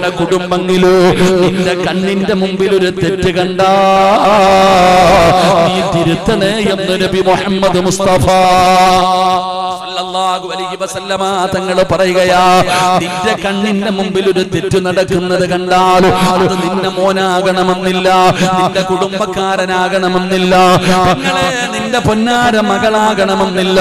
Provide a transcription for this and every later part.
അവരുടെ കുടുംബങ്ങളിലോ നിന്റെ കണ്ണിന്റെ മുമ്പിൽ ഒരു തെറ്റ് കണ്ടാ നീ തിരുത്തണേ എന്ന് നബി മുഹമ്മദ് മുസ്തഫ സല്ലല്ലാഹു അലൈഹി വസല്ലമ തങ്ങൾ പറയുകയാ, നിന്റെ കണ്ണിന്റെ മുമ്പിൽ ഒരു തെറ്റ് നടക്കുന്നത് കണ്ടാൽ അത് നിന്റെ മോനാകണമെന്നില്ല, നിന്റെ കുടുംബക്കാരനാകണമെന്നില്ല, നിന്റെ പൊന്നാര മകളാകണമെന്നില്ല.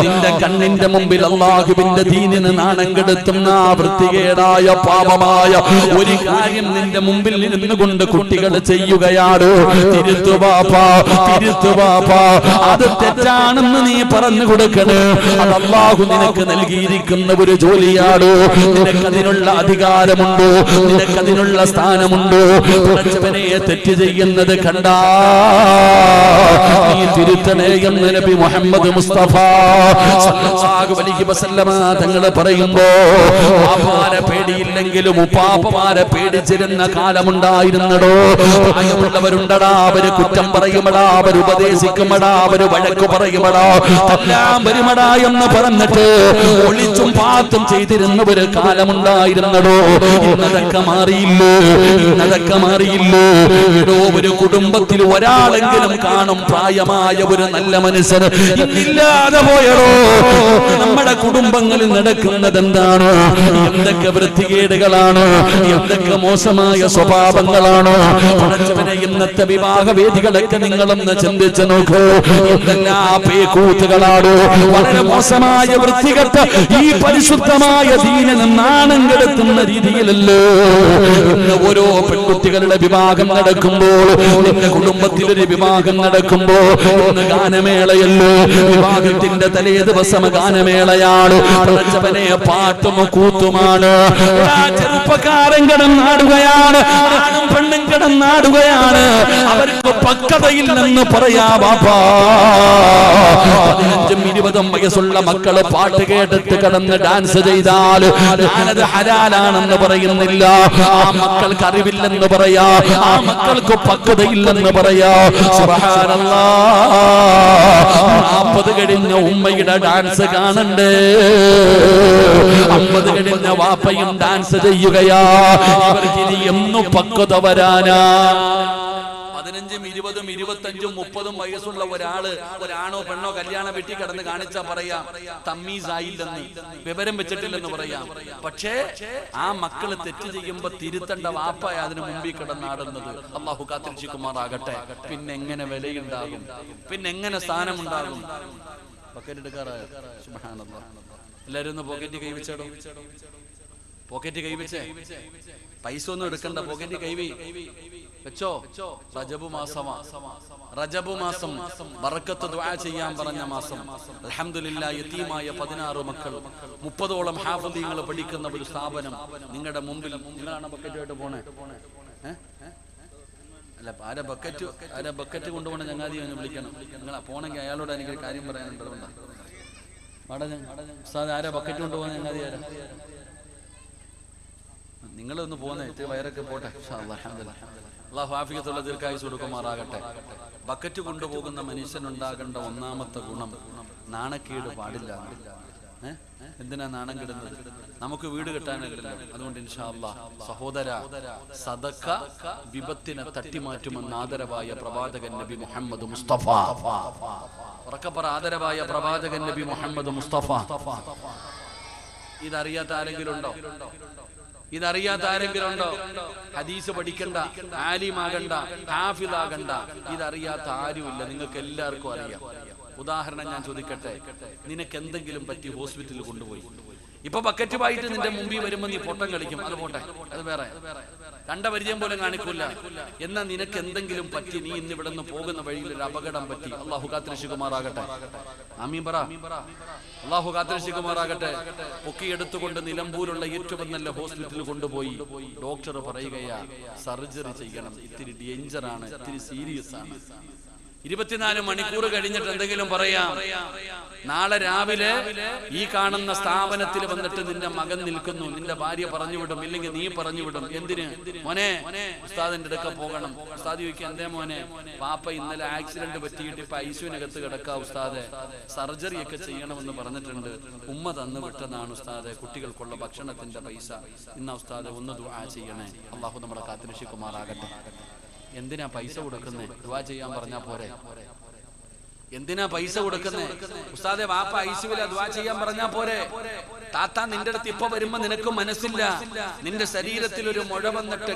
നിന്റെ കണ്ണിന്റെ മുമ്പിൽ അല്ലാഹുവിന്റെ ദീനിന് നാണം കെടുത്തുന്ന വൃത്തികേടായ പാപമായ ഒരു കാര്യം നിന്റെ മുമ്പിൽ ഇരുന്നുകൊണ്ട് കുട്ടികൾ ചെയ്യുകയാണ്. തിരുത്തുവാപ്പാ, തിരുത്തുവാപ്പാ, അത് തെറ്റാണെന്ന് നീ പറഞ്ഞു കൊടുക്കണേ. അത് അല്ലാഹു നിനക്ക് നൽകിയിരിക്കുന്ന ഒരു ജോലിയാണ്. നിനക്കതിനുള്ള അധികാരമുണ്ടോ? നിനക്കതിനുള്ള സ്ഥാനമുണ്ടോ? പടച്ചവനെ തെറ്റ് ചെയ്യുന്നത് കണ്ടാ നീ തിരുത്തണേ എന്ന് നബി മുഹമ്മദ് മുസ്തഫ സല്ലല്ലാഹു അലൈഹി വസല്ലമ തങ്ങൾ പറയുമ്പോ, പാപ്പാരെ പേടിയില്ലെങ്കിലും ഉപ്പാപ്പമാരെ പേടിച്ചിരുന്ന കാലമുണ്ടായിരുന്നടോ. പ്രായമുള്ളവരുണ്ടടാ, അവര് കുറ്റം പറയുമടാ, അവർ ഉപദേശിക്കുമടാ, അവര് വഴക്ക് പറയുമടാ, എല്ലാം വരുമടാ എന്ന് പറഞ്ഞിട്ട് ഒളിച്ചും പാത്തും ചെയ്തിരുന്ന ഒരു കാലമുണ്ടായിരുന്നടോ. ഇന്നതൊക്കെ മാറിയില്ലോ, ഇന്നതൊക്കെ മാറിയില്ലോ. ഒരു കുടുംബത്തിൽ ഒരാളെങ്കിലും കാണും പ്രായമായ ഒരു നല്ല മനുഷ്യന്, ഇന്നില്ലാതെ പോയടോ. നമ്മുടെ കുടുംബങ്ങളിൽ നടക്കുന്നത് എന്താണ്? എന്തൊക്കെ വൃത്തികേടുകളാണ്, എന്തൊക്കെ മോശമായ സ്വഭാവങ്ങളാണ്. ഇന്നത്തെ വിവാഹ വേദികളൊക്കെ നിങ്ങളൊന്ന് ചിന്തിച്ചു നോക്കൂ. എന്തെല്ലാം പേക്കൂത്തുകളാണ്. വളരെ മോശമായ വൃത്തികെട്ട ഈ പരിശുദ്ധമായ ദീനിനെ നാണം കെടുത്തുന്ന രീതിയിലല്ലോ ഇന്ന് ഓരോ പെൺകുട്ടികളുടെ വിവാഹം നടക്കുമ്പോൾ, നിന്റെ കുടുംബത്തിലൊരു വിവാഹം നടക്കുമ്പോ ഒന്ന് ഗാനമേളയല്ലോ. വിവാഹത്തിന്റെ തലേ ദിവസം ഗാനമേളയാണ്. പടച്ചവനെ പാട്ടും കൂത്തുമാണ്. ചെറുപ്പക്കാരൻ കിടന്നാടുകയാണ്, ആണും പെണ്ണും കിടന്നാടുകയാണ്. അവർക്ക് പക്വതയില്ലെന്ന് പറയാ ബാപ്പാ. 15-20 വയസ്സുള്ള മക്കള് പാട്ട് കേട്ടിട്ട് കിടന്ന് ഡാൻസ് ചെയ്താൽ ഞാനത് ഹലാലാണെന്ന് പറയുന്നില്ല. ആ മക്കൾക്ക് അറിവില്ലെന്ന് പറയാ, ആ മക്കൾക്ക് പക്വതയില്ലെന്ന് പറയാ. സുബ്ഹാനല്ലാഹ്, 40 കഴിഞ്ഞ ഉമ്മയുടെ ഡാൻസ് കാണണ്ടേ, 50 കഴിഞ്ഞ വാപ്പയും ഡാൻസ് ചെയ്യുകയാ. ഇവർക്ക് ഇനി എന്നു പക്വത വരാനാ? 15, 20, 25, 30 വയസ്സുള്ള ഒരാണോ പെണ്ണോ കല്യാണം വെട്ടി കിടന്ന് കാണിച്ചാ പറയാം തമ്മീസ് ആയില്ലെന്ന്, വിവരം വെച്ചിട്ടില്ലെന്ന് പറയാം. പക്ഷേ ആ മക്കള് തെറ്റ് ചെയ്യുമ്പോ തിരുത്തേണ്ട വാപ്പയ അതിന് മുമ്പിൽ കിടന്നാടുന്നത്. അല്ലാഹു കാത്തിരക്ഷിക്കുമാറാകട്ടെ. പിന്നെ എങ്ങനെ വിലയുണ്ടാകും, പിന്നെ എങ്ങനെ സ്ഥാനമുണ്ടാകും? പോക്കറ്റ് എടുക്കാറായോ? സുബ്ഹാനല്ലാഹ്, എല്ലാരും ഒന്ന് പോക്കറ്റ് കൈവച്ചേടോ. പോക്കറ്റ് കൈവച്ചേ, പൈസ ഒന്നും എടുക്കണ്ട, പോക്കറ്റ് കൈവി വെച്ചോ. റജബ് മാസമാ, റജബ് മാസം ബറക്കത്ത് ദുആ ചെയ്യാൻ പറഞ്ഞ മാസം. അൽഹംദുലില്ലാഹ്, യതീമായ 16 മക്കൾ, 30ഓളം ഹാഫിളീങ്ങൾ പഠിക്കുന്ന ഒരു സ്ഥാപനം നിങ്ങളുടെ മുമ്പിൽ. നിങ്ങളാണ് ബക്കറ്റുമായിട്ട് പോണേ? അല്ല, ആരെ ബക്കറ്റ് കൊണ്ടുപോകണ ചങ്ങാതി ഒന്ന് വിളിക്കണം. നിങ്ങൾ പോണെങ്കിൽ അയാളോട് എനിക്കൊരു കാര്യം പറയാനുണ്ട്. അതുകൊണ്ടാണ് ആരെ ബക്കറ്റ് കൊണ്ടുപോകുന്ന ചങ്ങാതി ആരാ? നിങ്ങളൊന്ന് പോകുന്നേ, വയറൊക്കെ പോട്ടെ. അല്ലാഹു ആഫിയത്തുള്ള ദീർഘായുസ്സ് കൊടുക്കുമാറാകട്ടെ. ബക്കറ്റ് കൊണ്ടുപോകുന്ന മനുഷ്യനുണ്ടാകേണ്ട ഒന്നാമത്തെ ഗുണം നാണക്കേട് പാടില്ല. എന്തിനാ നാണം കിടുന്നത്? നമുക്ക് വീട് കിട്ടാനല്ലല്ലോ. അതുകൊണ്ട് ഇൻഷാ അല്ലാഹ് സഹോദര, സദഖ വിപത്തിനെ തട്ടിമാറ്റുമെന്ന് ആദരവായ പ്രവാചകൻ നബി മുഹമ്മദ് മുസ്തഫ. ഉറക്കപ്പറ, ആദരവായ പ്രവാചകൻ നബി മുഹമ്മദ് മുസ്തഫ. ഇതറിയാത്ത ആരെങ്കിലും ഉണ്ടോ? ഇതറിയാത്ത ആരെങ്കിലും ഉണ്ടോ? ഹദീസ് പഠിക്കണ്ട, ആലിമാകണ്ട, ഹാഫിളാകണ്ട, ഇതറിയാത്ത ആരുമില്ല. നിങ്ങൾക്ക് എല്ലാവർക്കും അറിയാം. ഉദാഹരണം ഞാൻ ചോദിക്കട്ടെ, നിനക്ക് എന്തെങ്കിലും പറ്റി ഹോസ്പിറ്റലിൽ കൊണ്ടുപോയി. ഇപ്പൊ ബക്കറ്റുമായിട്ട് നിന്റെ മുമ്പിൽ വരുമ്പോ നീ പൊട്ടം കളിക്കും, അത് പോട്ടെ, അത് വേറെ, കണ്ട പരിചയം പോലും കാണിക്കൂല. എന്നാ നിനക്ക് എന്തെങ്കിലും പറ്റി, നീ ഇന്ന് ഇവിടെ നിന്ന് പോകുന്ന വഴിയിൽ ഒരു അപകടം പറ്റി. അല്ലാഹു കാത്തിരക്ഷിക്കുമാറാകട്ടെ. ആമീൻ പറ. അല്ലാഹു കാത്തിരക്ഷിക്കുമാറാകട്ടെ. പൊക്കിയെടുത്തുകൊണ്ട് നിലമ്പൂരുള്ള ഏറ്റവും നല്ല ഹോസ്പിറ്റലിൽ കൊണ്ടുപോയി. ഡോക്ടർ പറയുകയാ സർജറി ചെയ്യണം, ഇത്തിരി ഡേഞ്ചറാണ്, ഇത്തിരി സീരിയസ് ആണ്. 24 മണിക്കൂർ കഴിഞ്ഞിട്ട് എന്തെങ്കിലും പറയാം. നാളെ രാവിലെ ഈ കാണുന്ന സ്ഥാപനത്തിൽ വന്നിട്ട് നിന്റെ മകൻ നിൽക്കുന്നു, നിന്റെ ഭാര്യ പറഞ്ഞു വിടും, ഇല്ലെങ്കിൽ നീ പറഞ്ഞു വിടും. എന്തിന്? മോനെ ഉസ്താദിന്റെ അടുക്ക പോകണം. ഉസ്താദ് ചോദിക്കുക, എന്തേ മോനെ? പാപ്പ ഇന്നലെ ആക്സിഡന്റ് പറ്റിയിട്ട് ഇപ്പൊ ഐസിയുനകത്ത് കിടക്കാം ഉസ്താദെ, സർജറി ഒക്കെ ചെയ്യണമെന്ന് പറഞ്ഞിട്ടുണ്ട്, ഉമ്മ തന്നു വിട്ടതാണ് ഉസ്താദെ, കുട്ടികൾക്കുള്ള ഭക്ഷണത്തിന്റെ പൈസ ഇന്ന ഉസ്താദെ ഒന്ന് ദുആ ചെയ്യണേ. അള്ളാഹു നമ്മളെ കാത്തുരക്ഷിക്കുമാറാകട്ടെ. എന്തിനാ പൈസ കൊടുക്കുന്നത്? ദുആ ചെയ്യാൻ പറഞ്ഞാ പോരെ? എന്തിനാ പൈസ കൊടുക്കുന്നത്? ഉസ്താദെ വാപ്പ ഐസിയുവില ദുആ ചെയ്യാൻ പറഞ്ഞാ പോരെ? താത്ത നിന്റെ അടുത്ത് ഇപ്പൊ വരുമ്പോ നിനക്ക് മനസ്സില്ല, നിന്റെ ശരീരത്തിൽ ഒരു മുഴ വന്നിട്ട്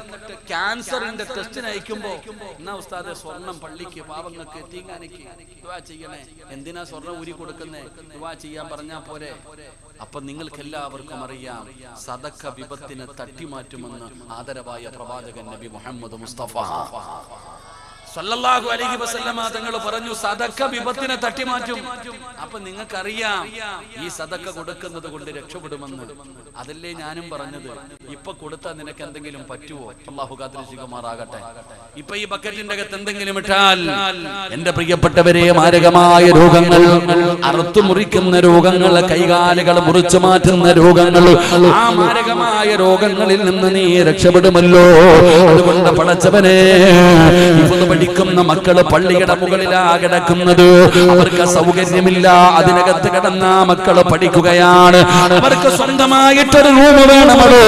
ക്യാൻസറിന്റെ ടെസ്റ്റിന് അയക്കുമ്പോ എന്നാ ഉസ്താദെ സ്വർണം പള്ളിക്ക് പാവങ്ങൾക്ക് എത്തിങ്ങാനിക്ക് ദുആ ചെയ്യണേ. എന്തിനാ സ്വർണം ഊരി കൊടുക്കുന്നേ? ദുആ ചെയ്യാൻ പറഞ്ഞാ പോരെ? അപ്പൊ നിങ്ങൾക്ക് എല്ലാവർക്കും അറിയാം, സദക്ക വിപത്തിനെ തട്ടിമാറ്റുമെന്ന് ആദരവായ പ്രവാചകൻ നബി മുഹമ്മദ് മുസ്തഫ സല്ലല്ലാഹു അലൈഹി വസല്ലമ തങ്ങൾ പറഞ്ഞു, സദക്ക വിപത്തിനെ തട്ടിമാറ്റും. അപ്പൊ നിങ്ങൾക്കറിയാം ഈ സദക്ക കൊടുക്കുന്നത് കൊണ്ട് രക്ഷപ്പെടുമെന്ന്. അതല്ലേ ഞാനും പറഞ്ഞത്. ഇപ്പൊ കൊടുത്താൽ നിനക്ക് എന്തെങ്കിലും പറ്റുമോ? അല്ലാഹു കാത്തുരക്ഷിക്കുമാറാകട്ടെ. ഇപ്പൊ ഈ ബക്കറ്റിന്റെ അകത്ത് എന്തെങ്കിലും ഇട്ടാൽ, എന്റെ പ്രിയപ്പെട്ടവരെ, മാരകമായ രോഗങ്ങൾ, അറുത്തു മുറിക്കുന്ന രോഗങ്ങൾ, കൈകാലുകൾ മുറിച്ചു മാറ്റുന്ന രോഗങ്ങൾ, ആ മാരകമായ രോഗങ്ങളിൽ നിന്ന് നീ രക്ഷപ്പെടുമല്ലോ. അതുകൊണ്ട് പടച്ചവനെ, പഠിക്കുന്ന മക്കള് പള്ളിയുടെ മുകളിലാ കിടക്കുന്നത്, അവർക്ക് സൗകര്യമില്ല, അതിനകത്ത് കിടന്ന മക്കള് പഠിക്കുകയാണ്. അവർക്ക് സ്വന്തമായിട്ടൊരു റൂം വേണമടോ,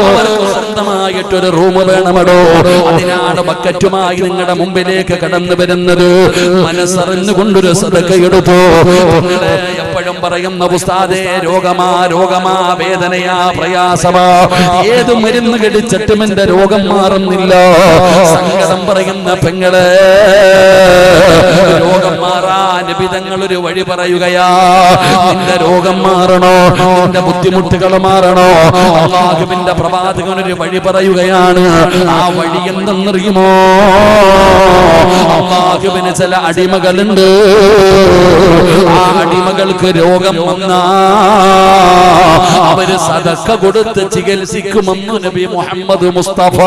അവർക്ക് സ്വന്തമായിട്ടൊരു റൂം വേണമടോ. അതിനാണ് ബക്കറ്റുമായി നിങ്ങളുടെ മുമ്പിലേക്ക് കടന്നു വരുന്നത്. മനസ്സറിഞ്ഞുകൊണ്ടൊരു സദക്ക എടുത്തു. എപ്പോഴും പറയുന്ന ഉസ്താദേ, രോഗമാ വേദനയാ പ്രയാസമാ, ഏത് മരുന്ന് കഴിച്ചിട്ടും എന്റെ രോഗം മാറുന്നില്ല. സങ്കടം പറയുന്ന പെങ്ങളെ, രോഗം മാറാൻ നബിതങ്ങൾ ഒരു വഴി പറയുകയാ. നിന്റെ രോഗം മാറണോ, നിന്റെ ബുദ്ധിമുട്ടുകൾ മാറണോ, അല്ലാഹുവിന്റെ പ്രവാചകൻ ഒരു വഴി പറയുകയാണ്. ആ വഴി എന്തെന്നറിയുമോ? അല്ലാഹുവിന് ചില അടിമകളുണ്ട്. ആ അടിമകൾക്ക് രോഗം വന്നാ അവര് സദക്ക കൊടുത്ത് ചികിത്സിക്കുമെന്ന് നബി മുഹമ്മദ് മുസ്തഫ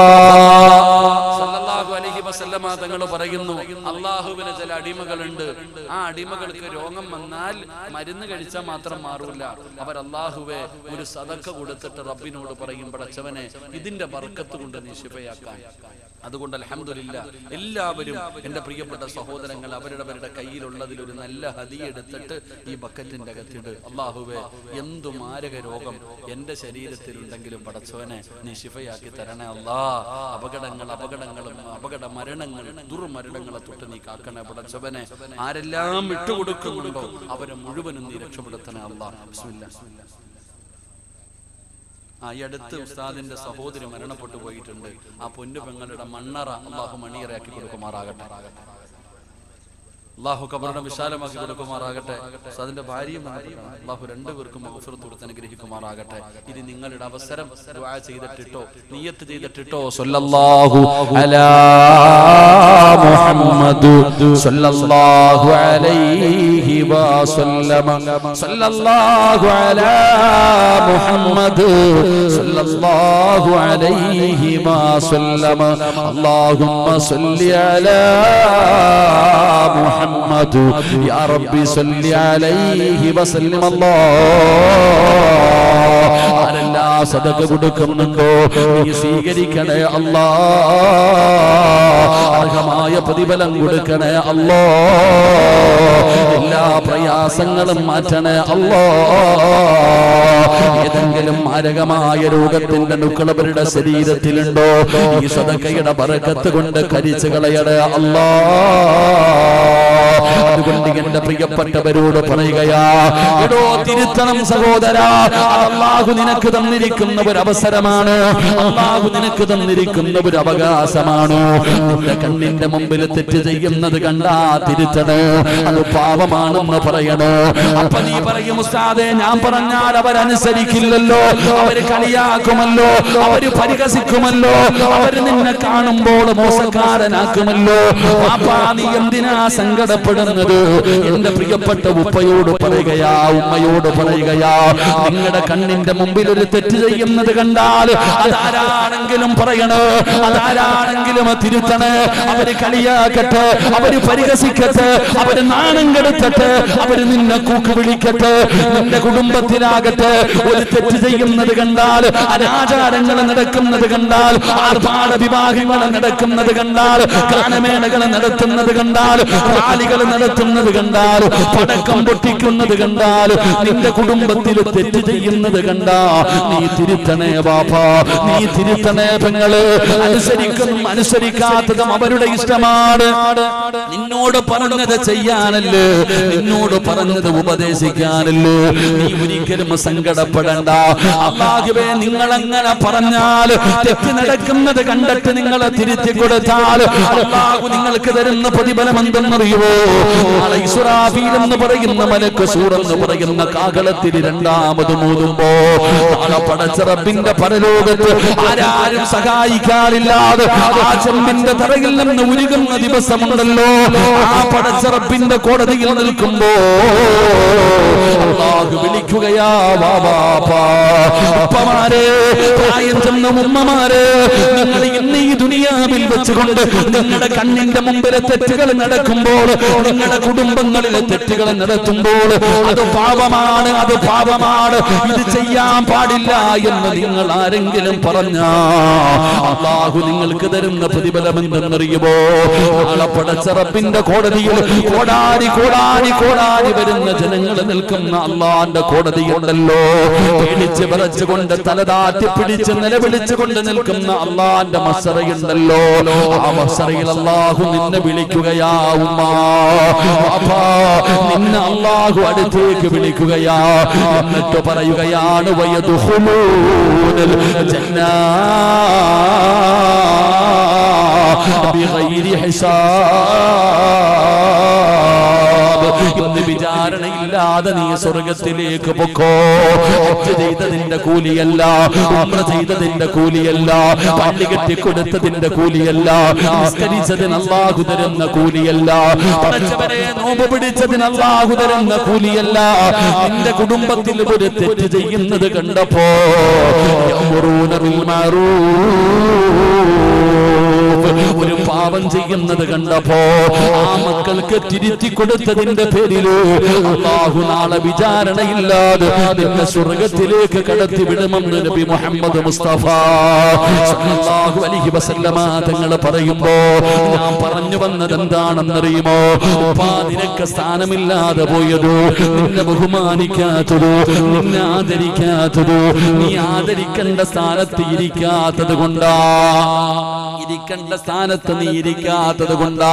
സല്ലല്ലാഹു അലൈഹി വസല്ലമ തങ്ങൾ പറയുന്നു, അല്ലാഹുവിന് ചില അടിമകളുണ്ട്. ആ അടിമകൾക്ക് രോഗം വന്നാൽ മരുന്ന് കഴിച്ചാൽ മാത്രം മാറൂല. അവർ അല്ലാഹുവേ ഒരു സദക്ക കൊടുത്തിട്ട് റബ്ബിനോട് പറയും, പടച്ചവനെ ഇതിന്റെ ബർക്കത്ത് കൊണ്ട് നീ ശിഫയാക്കാൻ. അതുകൊണ്ട് അൽഹംദുലില്ലാ, എല്ലാവരും എന്റെ പ്രിയപ്പെട്ട സഹോദരങ്ങൾ അവരുടെ കയ്യിലുള്ളതിൽ ഒരു നല്ല ഹദിയ എടുത്തിട്ട് ഈ ബക്കറ്റിന്റെ അകത്തിട്. അല്ലാഹുവേ, എന്തു മാരക രോഗം എന്റെ ശരീരത്തിലുണ്ടെങ്കിലും പടച്ചവനെ നീ ശിഫയാക്കി തരണേ അല്ലാ. അപകടങ്ങളും അപകട മരണങ്ങൾ, ദുർമരണങ്ങളെ തൊട്ട് നീ കാക്കണേ പടച്ചവനെ. ആരെല്ലാം വിട്ടുകൊടുക്കുന്നുണ്ടോ അവരെ മുഴുവനും നീ രക്ഷപ്പെടുത്തണേ അല്ലാ. ബിസ്മില്ലാഹ്. ഈ അടുത്ത് ഉസ്താദിന്റെ സഹോദരി മരണപ്പെട്ടു പോയിട്ടുണ്ട്. ആ പൊന്നു പെങ്ങളുടെ മണ്ണറ അല്ലാഹു മണിയറയാക്കി കൊടുക്കുമാറാകട്ടെ. അല്ലാഹു ഖബറിനെ വിശാലമാക്കി കൊടുക്കുമാറാകട്ടെ. ഉസ്താദിന്റെ ഭാര്യയും അല്ലാഹു രണ്ടുപേർക്കും മഗ്ഫിറത്ത് കൊടുത്ത് അനുഗ്രഹിക്കുമാറാകട്ടെ. ഇനി നിങ്ങളുടെ അവസരം ദുആ ചെയ്തിട്ടോ നിയ്യത്ത് ചെയ്തിട്ടോ സല്ലല്ലാഹു അലാ മുഹമ്മദ് സല്ലല്ലാഹു അലൈഹി വസല്ലം, സല്ലല്ലാഹു അലാ മുഹമ്മദ് സല്ലല്ലാഹു അലൈഹി വസല്ലം, അല്ലാഹുമ്മ സല്ലി അലാ മുഹമ്മദ് യാ റബ്ബി സല്ലി അലൈഹി വസല്ലം. ആരെല്ലാം സദഖ കൊടുക്കുന്നുണ്ടോ നീ സ്വീകരിക്കണേ അല്ലാ. അർഹമായ പ്രതിഫലം കൊടുക്കണേ അല്ലാ. എല്ലാ പ്രയാസങ്ങളും മാറ്റണേ അല്ലാ. ഏതെങ്കിലും മാരകമായ രോഗത്തിന്റെ നുക്കളവരുടെ ശരീരത്തിലുണ്ടോ ഈ സദഖയുടെ ബറക്കത്ത് കൊണ്ട് കരിച്ചു കളയണേ അല്ലാ. അതുകൊണ്ട് എന്റെ പ്രിയപ്പെട്ടവരോട് പറയുകയാ, എടോ തിരുത്തണം സഹോദരാ. അല്ലാഹു നിനക്ക് തന്നിരിക്കുന്ന ഒരു അവസരമാണ്, അല്ലാഹു നിനക്ക് തന്നിരിക്കുന്ന ഒരു അവകാശമാണ്. നിന്റെ കണ്ണിന്റെ മുമ്പിൽ തെറ്റ് ചെയ്യുന്നത് കണ്ടാ തിരുത്തണേ, അത് പാപമാണെന്ന് പറയണോ. അപ്പൊ നീ പറയും, ഉസ്താദേ ഞാൻ പറഞ്ഞാൽ അവരനുസരിക്കില്ലല്ലോ, അവര് കളിയാക്കുമല്ലോ, അവര് പരിഹസിക്കുമല്ലോ, അവര് നിന്നെ കാണുമ്പോൾ മോശക്കാരനാക്കുമല്ലോ. പാപ്പാ നീ എന്തിനാ സങ്കട സങ്കടപ്പെടുന്നത് എന്റെ പ്രിയപ്പെട്ട ഉപ്പയോട് പറയുകയാ, ഉമ്മയോട് പറയുകയാ, നിങ്ങളുടെ കണ്ണിന്റെ മുമ്പിൽ ഒരു തെറ്റ് ചെയ്യുന്നത് കണ്ടാൽ അതാരാണെങ്കിലും പറയണോ, അതാരാണെങ്കിലും തിരുത്തണേ, അവര് കളിയാക്കട്ടെ, അവര് പരിഹസിക്കട്ടെ, അവര് നാണം കെടുത്തട്ടെ, അവര് നിന്നെ കൂക്ക് വിളിക്കട്ടെ. നിന്റെ കുടുംബത്തിലാകട്ടെ ഒരു തെറ്റ് ചെയ്യുന്നത് കണ്ടാൽ, അനാചാരങ്ങൾ നടക്കുന്നത് കണ്ടാൽ, ആർഭാട വിവാഹങ്ങൾ നടക്കുന്നത് കണ്ടാൽ, ഗാനമേളകൾ നടത്തുന്നത് കണ്ടാൽ, റാലികൾ നടത്തുന്നത് കണ്ടാൽ, പടക്കം പൊട്ടിക്കുന്നത് കണ്ടാൽ, നിന്റെ കുടുംബത്തിൽ തെറ്റ് ചെയ്യുന്നത് കണ്ടാ നീ തിരുത്തണേ ബാപ്പാ, നീ തിരുത്തണേ പെങ്ങള്. അനുസരിക്കുന്നതും അനുസരിക്കാത്തതും അവരുടെ ഇഷ്ടമാണ്. നിന്നോട് പറഞ്ഞത് ചെയ്യാനല്ലേ, നിന്നോട് പറഞ്ഞത് ഉപദേശിക്കാനല്ലേ. നീ ഒരിക്കലും സങ്കടപ്പെടണ്ട. അല്ലാഹുവേ, നിങ്ങൾ അങ്ങനെ പറഞ്ഞാൽ, തെറ്റ് നടക്കുന്നത് കണ്ടിട്ട് നിങ്ങളെ തിരുത്തി കൊടുത്താൽ അല്ലാഹു നിങ്ങൾക്ക് തരുന്ന പ്രതിഫലം എന്തെന്നറിയുമോ? നാളെ ഇസ്രാഫീൽ എന്ന് പറയുന്ന മലക്ക് സൂർ എന്ന് പറയുന്ന കാഹളത്തിൽ രണ്ടാമത് മൂതുമ്പോ നാളെ പടച്ച റബ്ബിന്റെ പരലോകത്ത് ആരാരും സഹായിക്കാനില്ലാതെ ആ ചെമ്പിന്റെ തറയിൽ നിന്ന് ഉരുകുന്ന ദിവസമുണ്ടല്ലോ. ആ പടച്ച റബ്ബിന്റെ കോടതിയിൽ നിൽക്കുമ്പോ അല്ലാഹു വിളിക്കുകയാ, ഉപ്പമാരെ, പ്രായം ചെന്ന ഉമ്മമാരെ, നിങ്ങൾ ഇന്ന് ഈ ദുനിയാവിൽ വെച്ചുകൊണ്ട് നിങ്ങളുടെ കണ്ണിന്റെ മുമ്പിലെ തെറ്റുകൾ നടക്കുമ്പോൾ, നിങ്ങളുടെ കുടുംബങ്ങളിലെ തെറ്റുകൾ നടത്തുമ്പോൾ അത് പാപമാണ്, അത് പാപമാണ്, ഇത് ചെയ്യാൻ പാടില്ല എന്ന് നിങ്ങൾ ആരെങ്കിലും പറഞ്ഞാ അല്ലാഹു നിങ്ങൾക്ക് തരുന്ന പ്രതിഫലം എന്തെന്നറിയുമോ? നാളെ പടച്ച റബ്ബിന്റെ കോടതിയിൽ കോടാനി കോടാനി കോടാനി വരുന്ന ജനങ്ങൾ നിൽക്കുന്ന അല്ലാഹുവിന്റെ കോടതിയുണ്ടല്ലോ. പേടിച്ച് വിറച്ചുകൊണ്ട് തലതാറ്റി പിടിച്ച് നിലവിളിച്ചുകൊണ്ട് നിൽക്കുന്ന അല്ലാഹുവിന്റെ മസ്റയുണ്ടല്ലോ. ആ മസ്റയിൽ അല്ലാഹു നിന്നെ വിളിക്കുകയാ, ഉമ്മാ ബാപ്പാ, നിന്നെ അല്ലാഹു അടുത്തേക്ക് വിളിക്കുകയാ. എന്നിട്ട് പറയുകയാണ്, വയദ്ഖുലൂനൽ ജന്നാ ബിഗൈരി ഹിസാബ്. ഇന്ന് വിചാരണയില്ലാതെ നീ സ്വർഗത്തിലേക്ക് പൊക്കോ. ഹജ്ജ് ചെയ്തതിന്റെ കൂലിയല്ല, ഉംറ ചെയ്തതിന്റെ കൂലിയല്ല, പള്ളി കെട്ടിക്കൊടുത്തതിന്റെ കൂലിയല്ല, നിസ്കരിച്ചതിന് അല്ലാഹു തരുന്ന കൂലിയല്ല, പടച്ചവനെ നോമ്പ് പിടിച്ചതിന് അല്ലാഹു തരുന്ന കൂലിയല്ല. നിന്റെ കുടുംബത്തിൽ ഒരു തെറ്റ് ചെയ്യുന്നത് കണ്ടപ്പോ യഅ്മുറൂന ബിൽ മഅറൂഫ്, ഒരു പാപം ചെയ്യുന്നത് കണ്ടപ്പോ ആ മക്കൾക്ക് തിരുത്തി കൊടുത്തതിന്റെ പേരില് അല്ലാഹു നാളെ വിചാരണയില്ലാതെ നിന്നെ സ്വർഗത്തിലേക്ക് കടത്തി വിടുമെന്ന് നബി മുഹമ്മദ് മുസ്തഫ സല്ലല്ലാഹു അലൈഹി വസല്ലമ തങ്ങൾ പറയുമ്പോ ഞാൻ പറഞ്ഞു വന്നത് എന്താണെന്നറിയുമോ? നിനക്ക് സ്ഥാനമില്ലാതെ പോയതോ, നിന്നെ ബഹുമാനിക്കാത്തതോ, നിന്നെ ആദരിക്കാത്തതോ, നീ ആദരിക്കേണ്ട സ്ഥാനത്ത് ഇരിക്കാത്തത് കൊണ്ടാ, ഇരിക്കേണ്ട സ്ഥാനത്ത് നീ ഇരിക്കാത്തത് കൊണ്ടാ.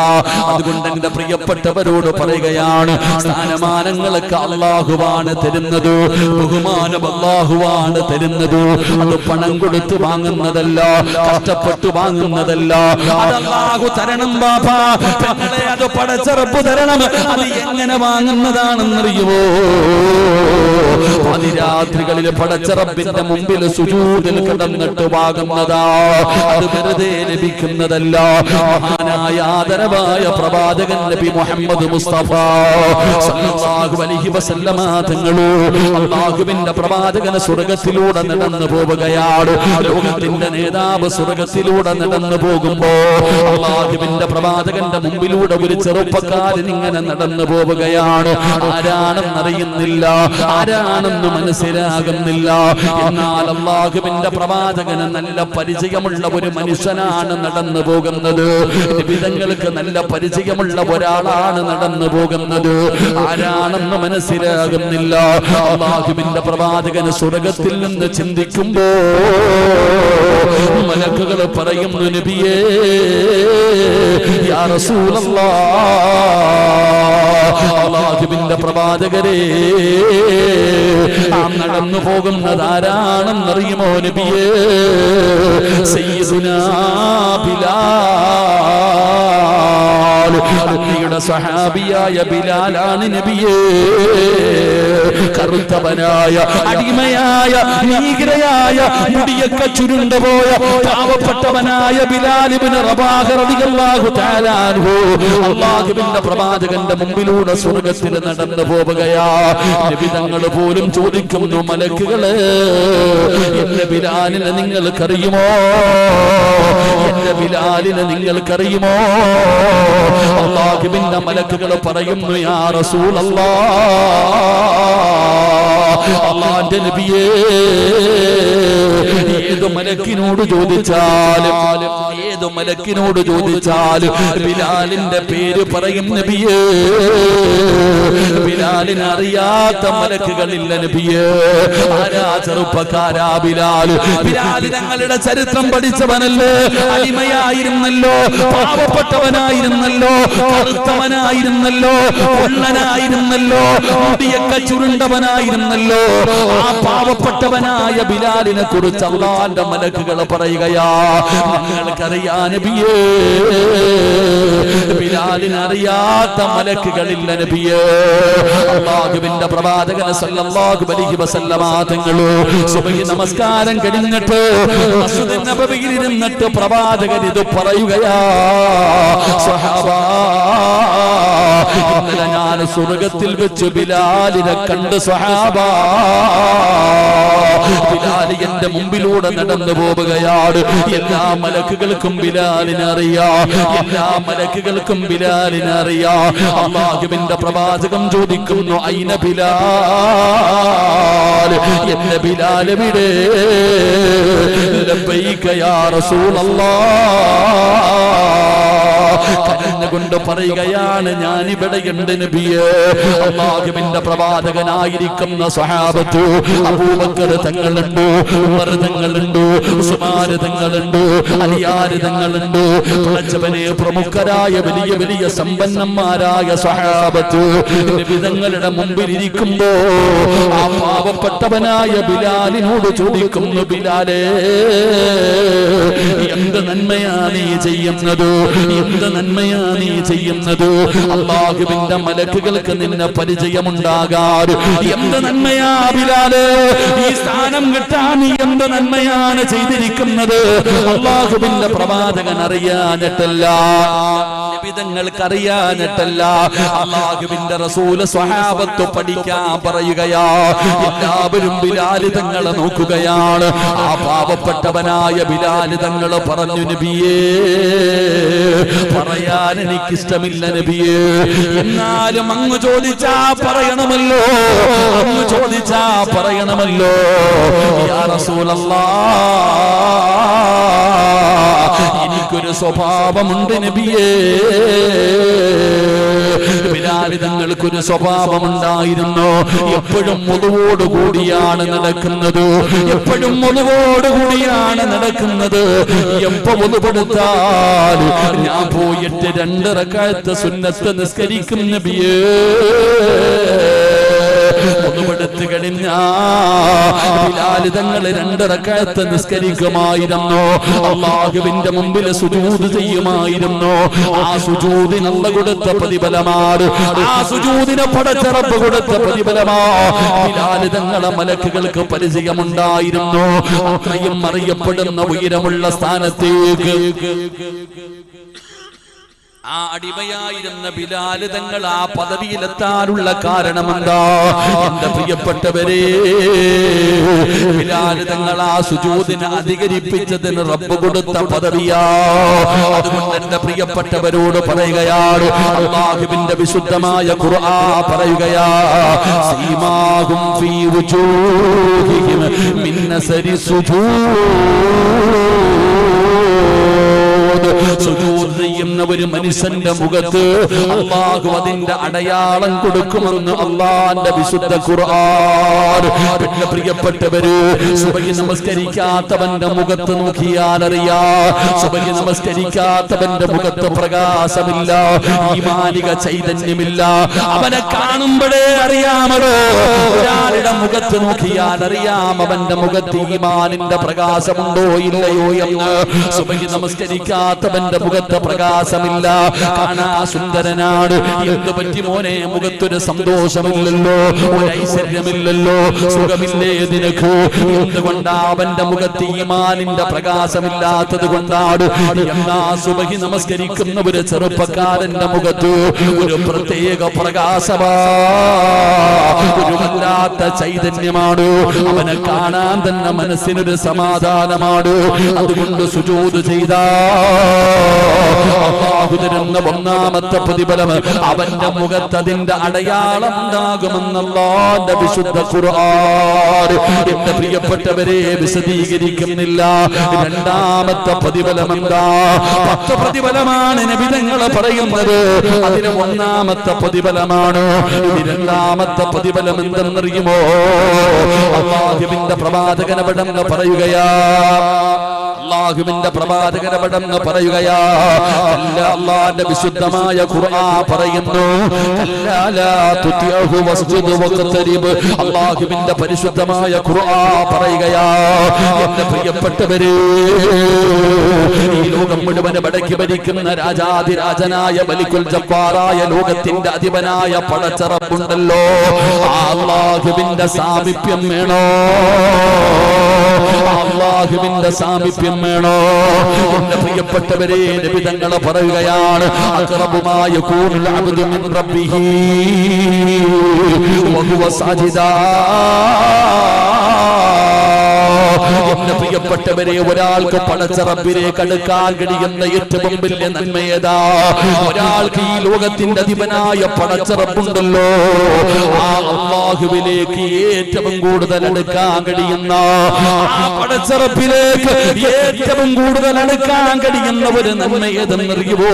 അതുകൊണ്ട് എന്റെ പ്രിയപ്പെട്ടവരോട് പറയുകയാണ്, സ്ഥാനമാനങ്ങളൊക്കെ അല്ലാഹുവാണ് തരുന്നത്, ബഹുമാനം അല്ലാഹുവാണ് തരുന്നത്. അത് പണം കൊടുത്ത് വാങ്ങുന്നതല്ല, കഷ്ടപ്പെട്ട് വാങ്ങുന്നതല്ല, അത് അല്ലാഹു തരണം ബാപ്പാ. പെങ്ങളെ, അത് പടച്ച റബ്ബ് തരണം. അത് എങ്ങനെ വാങ്ങുന്നതാണെന്നറിയുമോ? അതിരാത്രികളിൽ പടച്ച റബ്ബിന്റെ മുമ്പിൽ സുജൂദിൽ കിടന്നിട്ട് വാങ്ങുന്നതാ. അത് വെറുതെ ലഭിക്കുന്നതല്ല. മഹാനായ ആദരവായ പ്രവാചകൻ നബി മുഹമ്മദ് മുസ്തഫ സല്ലല്ലാഹു അലൈഹി വസല്ലമ തങ്ങളോ അല്ലാഹുവിന്റെ പ്രവാചകൻ സ്വർഗ്ഗത്തിലൂടെ നടന്നു പോവുകയാണ്. ലോകത്തിന്റെ നേതാവ് സ്വർഗ്ഗത്തിലൂടെ നടന്നു പോകുമ്പോ അല്ലാഹുവിന്റെ പ്രവാചകന്റെ മുമ്പിലൂടെ ഒരു ചെറുപ്പക്കാരൻ ഇങ്ങനെ നടന്നു പോവുകയാണ്. ആരാണെന്നറിയുന്നില്ല, ആരാണെന്ന് മനസ്സിലാകുന്നില്ല. എന്നാൽ അല്ലാഹുവിന്റെ പ്രവാചകന് നല്ല പരിചയമുള്ള ഒരു മനുഷ്യനാണ് നടന്നു പോകുന്നത്. വിധങ്ങൾക്ക് നല്ല പരിചയമുള്ള ഒരാളാണ് നടന്നു പോകുന്നത്. ആരാണെന്ന് മനസ്സിലാകുന്നില്ല. അല്ലാഹുവിന്റെ പ്രവാചകന് സ്വർഗ്ഗത്തിൽ നിന്ന് ചിന്തിക്കുമ്പോ മലക്കുകൾ പറയുന്നു, നബിയേ യാ റസൂലല്ലാഹ്, അല്ലാഹുവിന്റെ പ്രവാചകരെ, ആ നടന്നു പോകുന്നത് ആരാണെന്നറിയുമോ നബിയേ? സയ്യിദുനാ ബിലാൽ, അങ്ങയുടെ സ്വഹാബിയായ ബിലാലാണ് നബിയേ. കറുത്തവനായ അടിമയായ ഭീകരയായ മുടിയൊക്കെ ചുരുണ്ടുപോയ പാവപ്പെട്ടവനായ ബിലാൽ ഇബ്നു റബാഹ് റളിയല്ലാഹു തആല അൻഹു അല്ലാഹുവിന്റെ പ്രവാചകന്റെ മുമ്പിലൂടെ സ്വർഗ്ഗത്തിൽ നടന്നു പോവുകയാ. നബി തങ്ങൾ പോലും ചോദിക്കുന്നു, മലക്കുകളെ, എന്റെ ബിലാലിനെ നിങ്ങൾക്കറിയുമോ? എന്റെ ബിലാലിനെ നിങ്ങൾക്കറിയുമോ? അല്ലാഹുവിന്റെ മലക്കുകൾ പറയുന്നു, യാ റസൂലല്ലാഹ്, അല്ലാഹുവിന്റെ നബിയേ, ഏത് മലക്കിനോട് ചോദിച്ചാലും ബിലാലിന്റെ പേര് പറയും നബിയേ. ബിലാലിനെ അറിയാത്ത മലക്കുകളില്ല നബിയേ. ആരാ ചെറുപ്പക്കാരാ ബിലാൽ? ബിലാൽ ഞങ്ങളുടെ ചരിത്രം പഠിച്ചവനല്ലേ? അടിമയായിരുന്നല്ലോ, പാവപ്പെട്ടവനായിരുന്നല്ലോ, കറുത്തവനായിരുന്നല്ലോ, പൊള്ളനായിരുന്നല്ലോ, മുടിയൊക്കെ ചുരുണ്ടവനായിരുന്നല്ലോ. ആ പാവപ്പെട്ടവനായ ബിലാലിനെ കുറിച്ച് അല്ലാഹുവിന്റെ മലക്കുകൾ പറയുകയാ, നിങ്ങൾക്കറിയാ നബിയേ, ബിലാലിനെ അറിയാത്ത മലക്കുകളില്ല നബിയേ. അല്ലാഹുവിന്റെ പ്രവാചകൻ സല്ലല്ലാഹു അലൈഹി വസല്ലമ തങ്ങൾ സുബ്ഹി നമസ്കാരം കഴിഞ്ഞിട്ട് മസ്ജിദ് നബവിയിൽ ഇരുന്നിട്ട് പ്രവാചകൻ ഇത് പറയുകയാ, സ്വഹാബാ, ഇന്നലെ ഞാൻ സ്വർഗ്ഗത്തിൽ വെച്ച് ബിലാലിനെ കണ്ട് സ്വഹാബാ. ബിലാൽ എന്റെ മുമ്പിലൂടെ നടന്നു പോവുകയാണ്. എല്ലാ മലക്കുകൾക്കും ബിലാലിനെ അറിയാം, എല്ലാ മലക്കുകൾക്കും ബിലാലിനെ അറിയാം. അല്ലാഹുവിന്റെ പ്രവാചകൻ ചോദിക്കുന്നു, ഐന ബിലാൽ, എന്റെ ബിലാൽ എവിടെ? ലബ്ബൈക യാ റസൂലല്ലാഹ്. കരഞ്ഞുകൊണ്ട് പറയുകയാണ്, ഞാൻ ഇവിടെയുണ്ട് നബിയേ. അല്ലാഹുവിന്റെ പ്രവാചകനായിരിക്കുന്ന സ്വഹാബത്ത് അബൂബക്കർ തങ്ങളുണ്ട്, ഉമർ തങ്ങളുണ്ട്, ഉസ്മാൻ തങ്ങളുണ്ട്, അലിയാർ തങ്ങളുണ്ട്. പടച്ചവനെ, പ്രമുഖരായ വലിയ വലിയ സമ്പന്നന്മാരായ സ്വഹാബത്ത് നബി തങ്ങളുടെ മുമ്പിൽ ഇരിക്കുമ്പോ ആ പാവപ്പെട്ടവനായ ബിലാലിനോട് ചോദിക്കുന്നു, ബിലാലേ, എന്ത് നന്മയാ നീ ചെയ്യുന്നത്? എന്ത് നന്മയാ നീ ചെയ്യുന്നത്? അല്ലാഹുവിന്റെ മലക്കുകൾക്ക് നിന്നെ പരിചയമുണ്ടാകാറ്. എന്ത് നന്മയാ ബിലാലേ, ഈ സ്ഥാനം കിട്ടാൻ നീ എന്ത് നന്മയാണ് ചെയ്തിരിക്കുന്നത്? അല്ലാഹുവിന്റെ പ്രവാചകൻ അറിയാനിട്ടല്ല, നബിതങ്ങൾക്ക് അറിയാനിട്ടല്ല. അല്ലാഹുവിന്റെ റസൂല് സ്വഹാബത്ത് പഠിക്കാൻ പറയുകയാ. എല്ലാവരും ബിലാൽ തങ്ങളെ നോക്കുകയാണ്. ആ പാവപ്പെട്ടവനായ ബിലാൽ തങ്ങൾ പറഞ്ഞു, നബിയേ, പറയാൻ എനിക്കിഷ്ടമില്ല നബിയേ, എന്നാലും അങ്ങ് ചോദിച്ചാ പറയണമല്ലോ, അങ്ങ് ചോദിച്ചാ പറയണമല്ലോ. യാ റസൂലല്ലാഹ്, എനിക്കൊരു സ്വഭാവമുണ്ട് നബിയേ. ബിലാൽ തങ്ങൾക്കൊരു സ്വഭാവമുണ്ടായിരുന്നു. എപ്പോഴും മുതുവോടുകൂടിയാണ് നടക്കുന്നത്, എപ്പോഴും മുതുവോടുകൂടിയാണ് നടക്കുന്നത്. എപ്പോ മുതുപെടുത്താൽ ഞാൻ പോയിട്ട് 2 റക്അത്ത് സുന്നത്ത് നിസ്കരിക്കും നബിയേ. മുതുപെടുത്ത് കഴിഞ്ഞാ ബിലാൽ തങ്ങൾ 2 റക്അത്ത് നിസ്കരിക്കുമായിരുന്നു. അല്ലാഹുവിന്റെ മുമ്പിൽ സുജൂദ് ചെയ്യുമായിരുന്നു. ആ സുജൂദിന് അല്ലാഹു കൊടുത്ത പ്രതിഫലമാണ്, ആ സുജൂദിനെ പടച്ച റബ്ബ് കൊടുത്ത പ്രതിഫലമാ. ബിലാൽ തങ്ങളെ മലക്കുകൾക്ക് പരിചയമുണ്ടായിരുന്നു. അത്രയും അറിയപ്പെടുന്ന ഉയരമുള്ള സ്ഥാനത്തേക്ക് ആ അടിമയായിരുന്ന ബിലാൽ തങ്ങൾ ആ പദവിയിലെത്താനുള്ള കാരണമെന്താ? എന്റെ പ്രിയപ്പെട്ടവരെ, ബിലാൽ തങ്ങൾ ആ സുജൂദിനെ അധികരിപ്പിച്ചതിന് റബ്ബ് കൊടുത്ത പദവിയാ. അതുകൊണ്ട് എന്റെ പ്രിയപ്പെട്ടവരോട് പറയുകയാണ്, അല്ലാഹുവിന്റെ വിശുദ്ധമായ ഖുർആൻ പറയുകയാ, സീമാഹും ഫീ വുജൂഹിഹിം മിൻ നസരി സുജൂദ് ചെയ്യുന്ന ഒരു മനുഷ്യന്റെ മുഖത്ത് അല്ലാഹു അതിന്റെ അടയാളം കൊടുക്കുമെന്ന് അല്ലാഹുവിന്റെ വിശുദ്ധ ഖുർആൻ. പിന്നെ പ്രിയപ്പെട്ടവര്, സുബഹി നമസ്കരിക്കാത്തവന്റെ മുഖത്ത് നോക്കിയാൽ അറിയാം, സുബഹി നമസ്കരിക്കാത്തവന്റെ മുഖത്ത് പ്രകാശമില്ല, ഈമാനിക ചൈതന്യമില്ല. അവനെ കാണുമ്പോഴേ അറിയാമല്ലോ, ഒരാളുടെ മുഖത്ത് നോക്കിയാൽ അറിയാം അവന്റെ മുഖത്ത് ഈമാനിന്റെ പ്രകാശമുണ്ടോ ഇല്ലയോ എന്ന്. സുബഹി നമസ്കരിക്കാത്തവന്റെ മുഖത്ത് പ്രകാശം പ്രയാസമില്ല, കാണാ സുന്ദരനാണ്. എന്ത് പറ്റി മോനെ, മുഖത്തൊരു സന്തോഷമില്ലല്ലോ, ഒരു ഐശ്വര്യമില്ലല്ലോ, സുഖമില്ലേ നിനക്ക്? എന്തുകൊണ്ടാ? അവന്റെ മുഖത്ത് ഈമാനിന്റെ പ്രകാശമില്ലാത്തത് കൊണ്ടാണ്. എന്നാ സുബഹി നമസ്കരിക്കുന്ന ഒരു ചെറുപ്പക്കാരന്റെ മുഖത്ത് ഒരു പ്രത്യേക പ്രകാശമാ, ഒരു വല്ലാത്ത ചൈതന്യമാണ്. അവനെ കാണാൻ തന്നെ മനസ്സിനൊരു സമാധാനമാണ്. അതുകൊണ്ട് സുജൂദ് ചെയ്താ അല്ലാഹു തരുന്ന ഒന്നാമത്തെ പ്രതിഫലം അവന്റെ മുഖത്ത് അതിന്റെ അടയാളം ഉണ്ടാകുമെന്ന് അല്ലാഹുവിന്റെ വിശുദ്ധ ഖുർആൻ. എന്റെ പ്രിയപ്പെട്ടവരെ, വിശദീകരിക്കുന്നില്ല. രണ്ടാമത്തെ പ്രതിഫലം എന്താ? 10 പ്രതിഫലമാണ് നബി തങ്ങൾ പറയുന്നത്. അതിന് ഒന്നാമത്തെ പ്രതിഫലമാണ്. രണ്ടാമത്തെ പ്രതിഫലം എന്തെന്നറിയുമോ? അല്ലാഹുവിന്റെ പ്രവാചകനവിടെന്ന് പറയുകയാ, അല്ലാഹുവിന്റെ പ്രവാചകനവിടെന്ന് പറയുകയാ, അല്ലാഹുവിന്റെ വിശുദ്ധമായ ഖുർആൻ പറയുന്നു, അല്ലാഹുവിന്റെ പരിശുദ്ധമായ ഖുർആൻ പറയുകയാ, എന്റെ പ്രിയപ്പെട്ടവരെ, ഈ ലോകം മുഴുവൻ അടക്കി ഭരിക്കുന്ന രാജാതിരാജനായ മലിക്കുൽ ജബ്ബാറായ ലോകത്തിന്റെ അധിപനായ പടച്ചറപ്പുണ്ടല്ലോ, അല്ലാഹുവിന്റെ സാമീപ്യം വേണോ? അല്ലാഹുവിന്റെ സാമീപ്യം വേണോ? എന്റെ പ്രിയപ്പെട്ടവരെ, നബി തങ്ങൾ പറയുകയാണ്, അഖറബുമാ യകൂനുൽ അബ്ദു മിൻ റബ്ബിഹി വഹുവ സാജിദാ. എന്റെ പ്രിയപ്പെട്ടവരെ, ഒരാൾക്ക് പടച്ച റബ്ബിലേക്ക് അടുക്കാൻ കഴിയുന്ന ഏറ്റവും വലിയ നന്മയേതാ? ഒരാൾക്ക് ഈ ലോകത്തിന്റെ അധിപനായ പടച്ച റബ്ബുണ്ടല്ലോ, ആ അല്ലാഹുവിലേക്ക് ഏറ്റവും കൂടുതൽ അടുക്കാൻ കഴിയുന്ന, ആ പടച്ച റബ്ബിലേക്ക് ഏറ്റവും കൂടുതൽ അടുക്കാൻ കഴിയുന്ന ഒരു നന്മ ഏതെന്നറിയുവോ?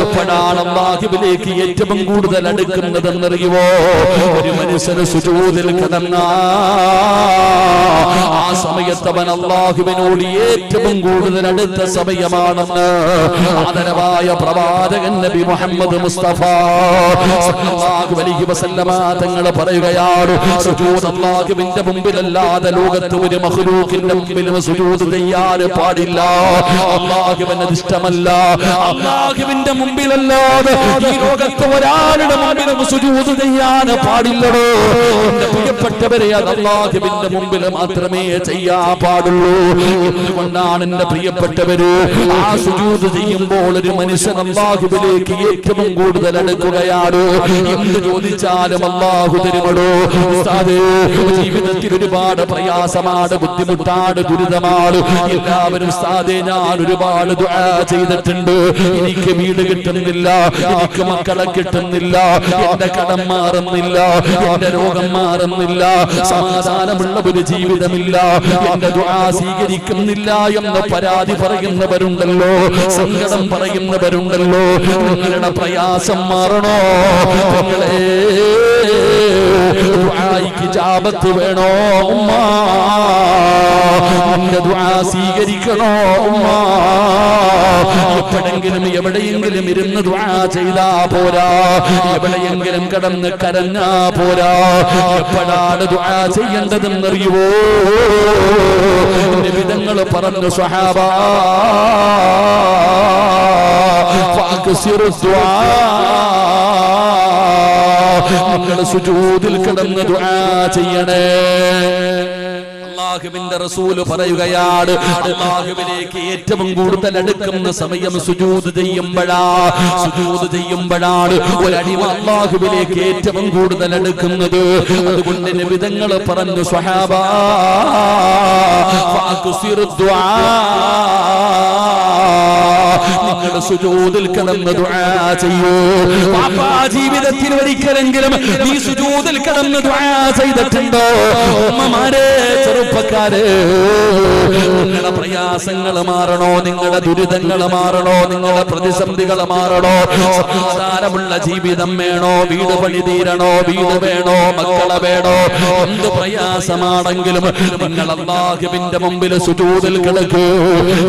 എപ്പോഴാണ് അല്ലാഹുവിലേക്ക് ഏറ്റവും കൂടുതൽ അടുക്കുന്നതെന്നറിയുവോ? ഒരു മനുഷ്യന് സുജൂദിൽ കിടന്ന ആ സമയത്ത് അവൻ അല്ലാഹുവിനോട് ഏറ്റവും കൂടുതൽ അടുത്ത സമയമാണെന്ന് ആദരവായ പ്രവാചകൻ നബി മുഹമ്മദ് മുസ്തഫ സല്ലല്ലാഹു അലൈഹി വസല്ലമ തങ്ങൾ പറയുകയാണ്, സുജൂദ് അല്ലാഹുവിന്റെ മുമ്പിലല്ലാതെ ലോകത്ത് ഒരു മഖ്ലൂഖിന്റെ മുമ്പിലും സുജൂദ് ചെയ്യാൻ പാടില്ല. അല്ലാഹുവിന് ഇഷ്ടമല്ല. അല്ലാഹുവിന്റെ മുമ്പിലല്ലാതെ ഈ ലോകത്ത് ഒരാളുടെ മുമ്പിലും സുജൂദ് ചെയ്യാൻ പാടില്ലടോ. എന്റെ പ്രിയപ്പെട്ടവരെ, അത് അല്ലാഹുവിന്റെ മുമ്പിൽ മാത്രമേ ചെയ്യാൻ പാടുള്ളൂ. എന്തുകൊണ്ടാണ് എന്റെ പ്രിയപ്പെട്ടവര്? ആ സുജൂദ് ചെയ്യുമ്പോൾ ഒരു മനുഷ്യൻ അല്ലാഹുവിലേക്ക് ഏറ്റവും കൂടുതൽ അടുക്കുകയാണ്. എന്ത് ചോദിച്ചാലും അല്ലാഹു തരുമടോ. ജീവിതത്തിൽ ഒരുപാട് പ്രയാസമാണ്, ബുദ്ധിമുട്ടാണ്, ദുരിതമാണ്. എല്ലാവരും ഉസ്താദേ, ഞാൻ ഒരുപാട് ദുആ ചെയ്തിട്ടുണ്ട്, എനിക്ക് വീട് കിട്ടുന്നില്ല, എനിക്ക് മക്കളെ കിട്ടുന്നില്ല, എന്റെ കടം മാറുന്നില്ല, എന്റെ രോഗം മാറുന്നില്ല, സമാധാനമുള്ള ഒരു ജീവിതമില്ല, എന്റെ ദുആ സ്വീകരിക്കുന്നില്ല എന്ന് പരാതി പറയുന്നവരുണ്ടല്ലോ, സങ്കടം പറയുന്നവരുണ്ടല്ലോ. നിങ്ങളുടെ പ്രയാസം മാറണോ? നിങ്ങളെ ദുആയ്ക്ക് ഇജാബത്ത് വേണോ ഉമ്മ? നിന്റെ ദുആ സ്വീകരിക്കണോ ഉമ്മ? എപ്പോഴെങ്കിലും എവിടെയെങ്കിലും ഇരുന്ന് ദുആ ചെയ്താ പോരാ, എവിടെയെങ്കിലും കിടന്ന് കരഞ്ഞാ പോരാ. എപ്പോഴാണ് ദുആ ചെയ്യേണ്ടതെന്നറിയുവോ? നിബിധങ്ങൾ പറഞ്ഞു, സ്വഹാബാ ഫഅക്സിറു ദുആ, നിങ്ങൾ സുജൂദിൽ കിടന്ന് ദുആ ചെയ്യണേ. അല്ലാഹുവിന്റെ റസൂല് പറയുകയാണ്, അല്ലാഹുവിലേക്ക് ഏറ്റവും കൂടുതൽ അടുക്കുന്ന സമയം സുജൂദ് ചെയ്യുമ്പോഴാണ് ഒരടിമ അല്ലാഹുവിലേക്ക് ഏറ്റവും കൂടുതൽ അടുക്കുന്നത്. അതുകൊണ്ട് നബിതങ്ങൾ പറഞ്ഞു, സ്വഹാബാ ഫഅക്സിറു ദുആ, നിങ്ങൾ സുജൂദിൽ കിടന്ന് ദുആ ചെയ്യൂ. പാപ്പാ, ജീവിതത്തിൽ ഒരിക്കലെങ്കിലും നീ സുജൂദിൽ കിടന്ന് ദുആ ചെയ്തിട്ടുണ്ടോ? ഉമ്മമാരെ, ചെറുപ്പക്കാരെ, നിങ്ങളുടെ പ്രയാസങ്ങൾ മാറണോ? നിങ്ങളുടെ ദുരിതങ്ങൾ മാറണോ? നിങ്ങളുടെ പ്രതിസന്ധികൾ മാറണോ? സമാധാനമുള്ള ജീവിതം വേണോ? വീട് പണി തീരണോ? വീട് വേണോ? മക്കളെ വേണോ? എന്ത് പ്രയാസമാണെങ്കിലും നിങ്ങൾ അല്ലാഹുവിന്റെ മുമ്പിൽ സുജൂദിൽ കിടക്കൂ.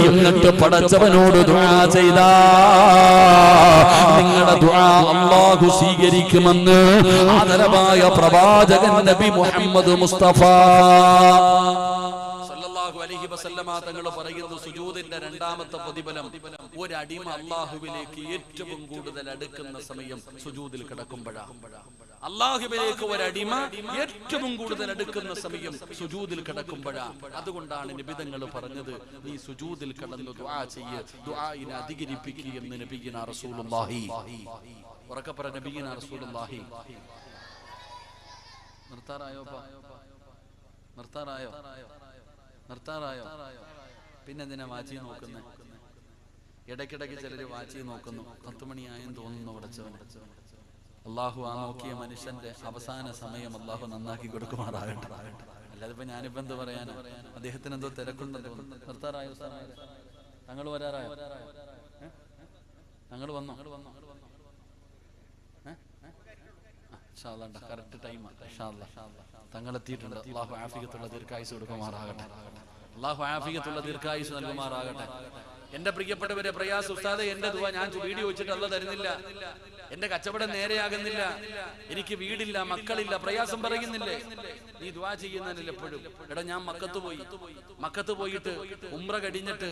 എന്നിട്ട് പടച്ചവനോട് ദുആ ചെയ്താ നിങ്ങളുടെ ദുആ അല്ലാഹു സ്വീകരിക്കുമെന്ന് ആദരവായ പ്രവാചകൻ നബി മുഹമ്മദ് മുസ്തഫ അലൈഹി വസല്ലമ തങ്ങൾ പറയുന്നു, സുജൂദിന്റെ രണ്ടാമത്തെ പ്രതിഫലം, ഒരടിമ അല്ലാഹുവിലേക്ക് ഏറ്റവും കൂടുതൽ അടുക്കുന്ന സമയം സുജൂദിൽ കിടക്കുമ്പോഴാണ്. അല്ലാഹുവിലേക്ക് ഒരടിമ ഏറ്റവും കൂടുതൽ അടുക്കുന്ന സമയം സുജൂദിൽ കിടക്കുമ്പോഴാണ്. അതുകൊണ്ടാണ് നബി തങ്ങൾ പറഞ്ഞത്, നീ സുജൂദിൽ കിടന്ന് ദുആ ചെയ്യ്, ദുആഇനെ അധികരിപ്പിക്കുക എന്ന് നബിയിന റസൂലുള്ളാഹി. ഉറക്കെ പറ, നബിയിന റസൂലുള്ളാഹി. നിർത്താറായോ? പിന്നെന്തിനാ വാച്ചി നോക്കുന്നത്? ഇടയ്ക്കിടയ്ക്ക് ചിലര് വാച്ചി നോക്കുന്നു. 10 മണിയായെന്ന് തോന്നുന്നു. പടച്ചവനെ, അള്ളാഹു ആ നോക്കിയ മനുഷ്യന്റെ അവസാന സമയം അള്ളാഹു നന്നാക്കി കൊടുക്കുമാറാകട്ടെ. അല്ലാതെ ഇപ്പൊ ഞാനിപ്പോ എന്ത് പറയാനാ? അദ്ദേഹത്തിന് എന്തോ തിരക്കുണ്ടെന്ന് തോന്നുന്നു. നിർത്താറായോ? തങ്ങൾ വരാറായോ? തങ്ങൾ വന്നോ? കറക്റ്റ് ടൈം തങ്ങൾ എത്തിയിട്ടുണ്ട്. അള്ളാഹു ആഫിയത്തുള്ള ദീർഘായുസ് കൊടുക്കുമാറാകട്ടെ. അള്ളാഹു ആഫിയത്തുള്ള ദീർഘായുസ് നൽകുമാറാകട്ടെ. എന്റെ പ്രിയപ്പെട്ടവരെ, പ്രയാസ് ഉസ്താദെ, എന്റെ ദുആ ഞാൻ വീഡിയോ വെച്ചിട്ട് അല്ലാഹ് തരുന്നില്ല. എന്റെ കച്ചവടം നേരെയാകുന്നില്ല, എനിക്ക് വീടില്ല, മക്കളില്ല, പ്രയാസം പറയുന്നില്ലേ? നീ ദുആ ചെയ്യുന്നതിൽ എപ്പോഴും, എടാ ഞാൻ മക്കത്ത് പോയിട്ട് ഉംറ കഴിഞ്ഞിട്ട്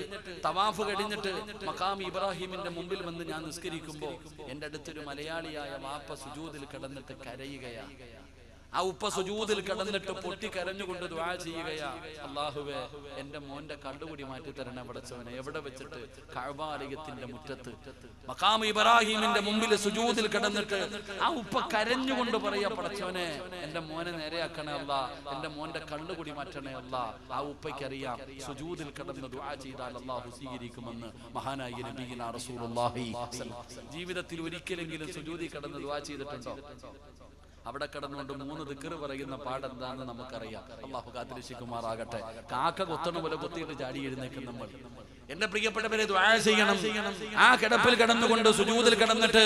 തവാഫ് കഴിഞ്ഞിട്ട് മഖാം ഇബ്രാഹിമിന്റെ മുമ്പിൽ വന്ന് ഞാൻ നിസ്കരിക്കുമ്പോ എന്റെ അടുത്തൊരു മലയാളിയായ വാപ്പ സുജൂദിൽ കിടന്നിട്ട് കരയുകയാ. ആ ഉപ്പ സുജൂദിൽ കിടന്നിട്ട് പൊട്ടി കരഞ്ഞുകൊണ്ട് ദുആ ചെയ്യുകയാ, അല്ലാഹുവേ എന്റെ മോന്റെ കണ്ടുകൂടി മാറ്റി തരണേ പടച്ചവനെ. എവിടെ വെച്ചിട്ട്? കഅബാലയത്തിന്റെ മുറ്റത്ത് മഖാം ഇബ്രാഹിമിന്റെ മുമ്പിൽ സുജൂദിൽ കിടന്നിട്ട് ആ ഉപ്പ കരഞ്ഞുകൊണ്ട് പറയാ, പടച്ചവനെ എന്റെ മോനെ നേരെയാക്കണേ അല്ലാ, എന്റെ മോന്റെ കണ്ടുകൂടി മാറ്റണേ അല്ലാ. ആ ഉപ്പയ്ക്കറിയാം സുജൂദിൽ കിടന്ന് ദുആ ചെയ്താൽ അല്ലാഹു സ്വീകരിക്കുമെന്ന്. മഹാനായ നബിയിന റസൂലുള്ളാഹി ജീവിതത്തിൽ ഒരിക്കലെങ്കിലും സുജൂദിൽ കിടന്ന് ദുആ ചെയ്തിട്ടുണ്ടോ? അവിടെ കിടന്നുകൊണ്ട് 3 ദിക്ർ പറയുന്ന പാടെന്താണെന്ന് നമുക്കറിയാം. അള്ളാഹു കാത്തിരക്ഷിക്കുമാറാകട്ടെ. കാക്ക കൊത്തണ പോലെ കൊത്തിയിട്ട് ചാടി എഴുന്നേക്കും നമ്മൾ. എന്റെ പ്രിയപ്പെട്ടവരെ, ദുആ ചെയ്യണം. ആ കിടപ്പിൽ കിടന്നുകൊണ്ട് സുജൂദിൽ കിടന്നിട്ട്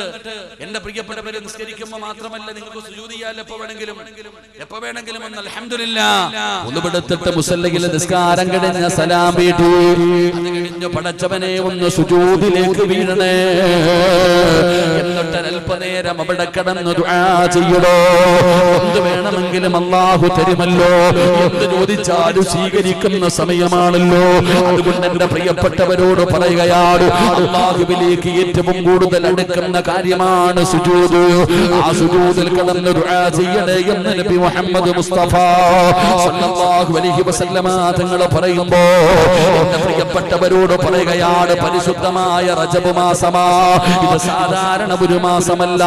എന്റെ പ്രിയപ്പെട്ടവരെ, നിസ്കരിക്കുമ്പോൾ മാത്രമല്ല, നിങ്ങൾക്ക് സുജൂദ് ചെയ്യാൻ എപ്പോ വേണമെങ്കിലും ഒന്ന് അൽഹംദുലില്ലാഹ് ഉളുപെടുത്തിട്ട് മുസല്ലയിൽ നിസ്കാരം കഴിഞ്ഞ സലാം വീട്ടി അത് കഴിഞ്ഞ് പടച്ചവനെ ഒന്ന് സുജൂദിലേക്ക് വീഴണേ. എന്നിട്ട് അല്പനേരം അവിടെ കിടന്ന് ദുആ ചെയ്യണോ. എന്ത് വേണമെങ്കിലും അല്ലാഹു തരുമല്ലോ. എന്ത് ചോദിച്ചാലും സ്വീകരിക്കുന്ന സമയമാണല്ലോ. അതുകൊണ്ട് എന്റെ പ്രിയപ്പെട്ടവരോട് പറയുകയാണ്, അല്ലാഹുവിലേക്ക് ഏറ്റവും കൂടുതൽ അടുക്കുന്ന കാര്യമാണ് സുജൂദ്. ആ സുജൂദിൽ കിടന്ന് ദുആ ചെയ്യണേ എന്ന് നബി മുഹമ്മദ് മുസ്തഫ സല്ലല്ലാഹു അലൈഹി വസല്ലമ തങ്ങൾ പറയുമ്പോ എന്റെ പ്രിയപ്പെട്ടവരോട് പറയുകയാണ്, പരിശുദ്ധമായ റജബ് മാസമാ. ഇത് സാധാരണ ഒരു മാസമല്ല.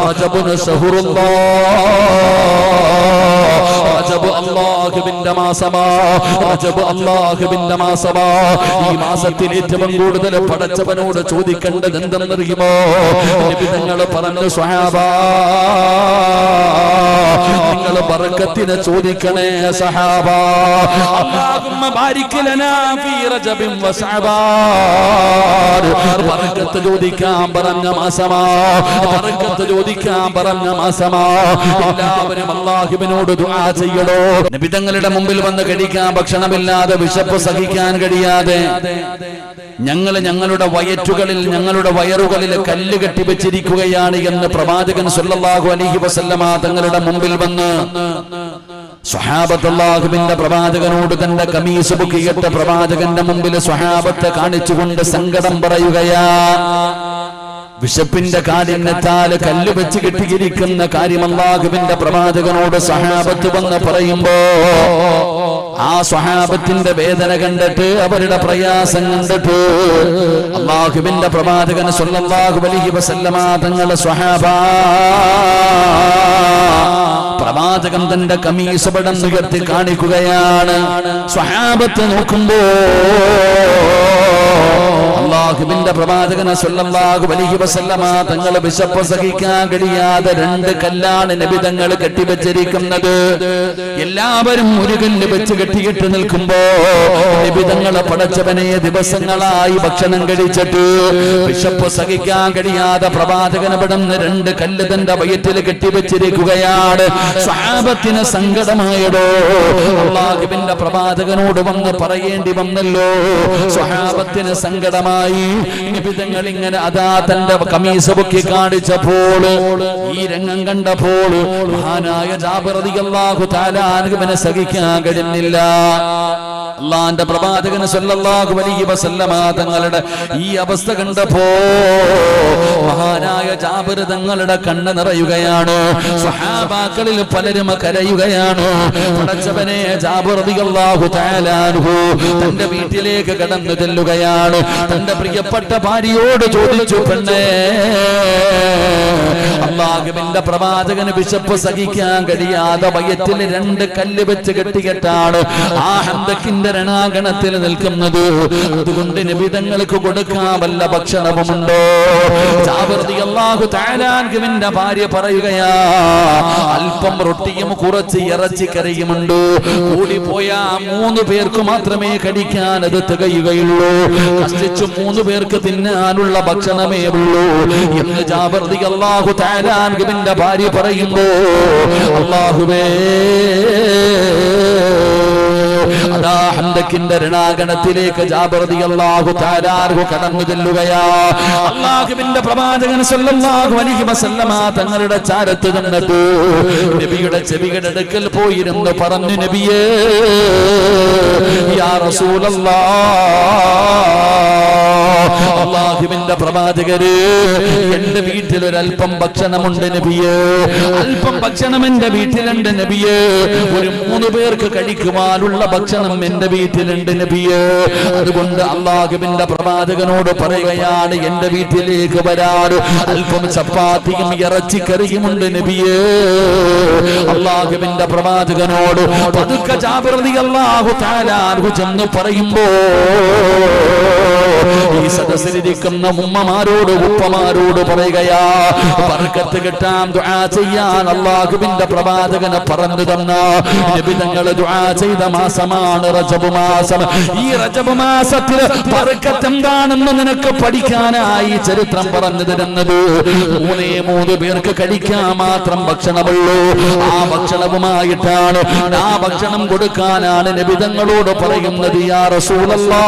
റജബുൻ ശഹ്റുല്ലാഹ്, റജബ് അല്ലാഹുവിന്റെ മാസമാ. റജബ് അല്ലാഹുവിന്റെ മാസമാ. ഈ മാസത്തിൽ ഏറ്റവും കൂടുതൽ പടച്ചവനോട് ചോദിക്കേണ്ടത് എന്തെന്നറിയുമോ? നബി തങ്ങൾ പറഞ്ഞു, സ്വഹാബാ നിങ്ങൾ ബർക്കത്തിനെ ചോദിക്കണേ സഹാബാ. അല്ലാഹുമ്മ ബാരിക് ലനാ ഫീ റജബിൻ വ ശഅബാൻ. ബർക്കത്ത് ചോദിക്കാൻ പറഞ്ഞ മാസമാ. ബർക്കത്ത് ചോദിക്കാൻ പറഞ്ഞ മാസമാ. എല്ലാവരും അല്ലാഹുവിനോട് ദുആ ചെയ്യണോ. നബി തങ്ങളുടെ മുമ്പിൽ വന്ന് കഴിക്കാൻ ഭക്ഷണമില്ലാതെ, വിശപ്പ് സഹിക്കാൻ കഴിയാതെ ഞങ്ങളുടെ വയറ്റുകളിൽ, ഞങ്ങളുടെ വയറുകളിൽ കല്ല് കെട്ടിവെച്ചിരിക്കുകയാണ് എന്ന് പ്രവാചകൻ സല്ലല്ലാഹു അലൈഹി വസല്ലമ തങ്ങളുടെ മുമ്പിൽ വന്ന് സ്വഹാബത്ത് അല്ലാഹുവിന്റെ പ്രവാചകനോട് തന്റെ കമീസ് പൊക്കിയിട്ട പ്രവാചകന്റെ മുമ്പിൽ സ്വഹാബത്തെ കാണിച്ചുകൊണ്ട് സങ്കടം പറയുകയാ. വിശപ്പിന്റെ കാഠിന്യത്താൽ കല്ല് വെച്ച് കെട്ടിയിരിക്കുന്ന കാര്യം അല്ലാഹുവിന്റെ പ്രവാചകനോട് സ്വഹാബത്ത് വന്ന് പറയുമ്പോ ആ സ്വഹാബത്തിന്റെ വേദന കണ്ടിട്ട്, അവരുടെ പ്രയാസം കണ്ടിട്ട് അല്ലാഹുവിന്റെ പ്രവാചകൻ സല്ലല്ലാഹു അലൈഹി വസല്ലമ തങ്ങളുടെ സ്വഹാബാ പ്രവാചകൻ തന്റെ കമീസ് പടന്നുയർത്തി കാണിക്കുകയാണ്. സ്വഹാബത്ത് നോക്കുമ്പോ അല്ലാഹുവിന്റെ പ്രവാചകൻ സല്ലല്ലാഹു അലൈഹി വസല്ലമ തങ്ങൾ വിശപ്പ് സഹിക്കാൻ കഴിയാതെ 2 കല്ലാണ് നബി തങ്ങൾ കെട്ടിവെച്ചിരിക്കുന്നത്. എല്ലാവരും ഒരു കല്ല് വെച്ച് കെട്ടിയിട്ട് നിൽക്കുമ്പോ നബി തങ്ങളെ പടച്ചവനെ ദിവസങ്ങളായി ഭക്ഷണം കഴിച്ചിട്ട് വിശപ്പ് സഹിക്കാൻ കഴിയാതെ പ്രവാചകൻ അവിടുന്ന് 2 കല്ല് തന്റെ വയറ്റിൽ കെട്ടിവെച്ചിരിക്കുകയാണ്. സ്വഹാബത്തിന് സങ്കടമായടോ. അല്ലാഹുവിന്റെ പ്രവാചകനോട് വന്ന് പറയേണ്ടി വന്നല്ലോ. സ്വഹാബത്തിന് സങ്കടമായി. നബി തങ്ങൾ ഇങ്ങനെ അതാ തന്റെ കമീസ് പൊക്കി കാണിച്ചപ്പോൾ, ഈ രംഗം കണ്ടപ്പോൾ മഹാനായ ജാബിർ റളിയല്ലാഹു തആല അൻഹുവിനെ സഹിക്കാൻ കഴിഞ്ഞില്ല. അള്ളാന്റെ പ്രവാചകൻ സല്ലല്ലാഹു അലൈഹി വസല്ലമ തങ്ങളുടെ ഈ അവസ്ഥ കണ്ടപ്പോ മഹാനായ ജാബിർ തങ്ങളുടെ കണ്ണ് നിറയുകയാണ്. സ്വഹാബാക്കളിൽ പലരും കരയുകയാണ്. പടച്ചവനെ, ജാബിർ റളിയല്ലാഹു തആല അൻഹു തന്റെ വീട്ടിലേക്ക് കടന്നു ചെല്ലുകയാണ്. തന്റെ പ്രിയപ്പെട്ട ഭാര്യയോട് ചോദിച്ചു, പെണ്ണേ, അല്ലാഹുവിന്റെ പ്രവാചകന് വിശപ്പ് സഹിക്കാൻ കഴിയാതെ വയറ്റിൽ 2 കല്ല് വെച്ച് കെട്ടിക്കെട്ടാണ് ആ ഹന്തക്കിന്റെ രണാങ്കണത്തിൽ നിൽക്കുന്നത്. അതുകൊണ്ട് നബി തങ്ങൾക്ക് കൊടുക്കാൻ വല്ല ഭക്ഷണവുമുണ്ടോ? ജാബിർ റളിയല്ലാഹു തആല അൻഹുവിന്റെ ഭാര്യ പറയുകയാ, അല്പം റൊട്ടിയും കുറച്ച് ഇറച്ചിക്കറിയുമുണ്ട്. കൂടിപ്പോയ 3 പേർക്ക് മാത്രമേ കഴിക്കാൻ അത് തികയുകയുള്ളൂ. കഷ്ടിച്ച് 3 പേർക്ക് തിന്നാനുള്ള ഭക്ഷണമേ ഉള്ളൂ എന്ന് ജാബിർ റളിയല്ലാഹു തആല അൻഹുവിന്റെ ഭാര്യ പറയുമ്പോ, അല്ലാഹുവേ, അതാ ഹന്തക്കിന്റെ രണാങ്കണത്തിലേക്ക് ജാബിർ റളിയല്ലാഹു തആല അൻഹു കടന്നു ചെല്ലുകയാ. അല്ലാഹുവിന്റെ പ്രവാചകൻ സല്ലല്ലാഹു അലൈഹി വസല്ലമ തങ്ങളുടെ ചാരത്ത് നിന്നിട്ട് നബിയുടെ ചെവിയുടെ അടുക്കൽ പോയിരുന്നു പറഞ്ഞു, നബിയേ, യാ റസൂലല്ലാഹ്, അല്ലാഹുവിന്റെ പ്രവാചകരെ, എന്റെ വീട്ടിൽ ഒരല്പം ഭക്ഷണമുണ്ട് നബിയേ. അല്പം ഭക്ഷണം എന്റെ വീട്ടിലുണ്ട് നബിയേ. ഒരു 3 പേർക്ക് കഴിക്കുവാനുള്ള ഭക്ഷണം എന്റെ വീട്ടിലുണ്ട് നബിയേ. അതുകൊണ്ട് അല്ലാഹുവിന്റെ പ്രവാചകനോട് പറയുകയാണ്, എന്റെ വീട്ടിലേക്ക് വരാൻ അല്പം ചപ്പാത്തിയും ഇറച്ചിക്കറിയുമുണ്ട് നബിയേ. അല്ലാഹുവിന്റെ പ്രവാചകനോട് പതുക്കെ ജാബിർ റളിയല്ലാഹു തആല അൻഹു ചെന്ന് പറയുമ്പോ, ഈ സദസ്സിലിരിക്കുന്ന ഉമ്മമാരോട് ഉപ്പമാരോട് പറയുകയാ, ബർക്കത്ത് കിട്ടാൻ ദുആ ചെയ്യാൻ അല്ലാഹുവിന്റെ പ്രവാചകന് പറഞ്ഞു തന്ന നബി തങ്ങൾ ദുആ ചെയ്ത മാസമാണ് റജബ് മാസം. ഈ റജബ് മാസത്തിൽ ബർക്കത്ത് എന്താണെന്ന് നിനക്ക് പഠിക്കാനായി ചരിത്രം പറഞ്ഞു തരുന്നത്, 3 പേർക്ക് കഴിക്കാൻ മാത്രം ഭക്ഷണമുള്ളൂ. ആ ഭക്ഷണവുമായിട്ടാണ്, ആ ഭക്ഷണം കൊടുക്കാനാണ് നബി തങ്ങളോട് പറയുന്നത്, യാ റസൂലല്ലാഹ്,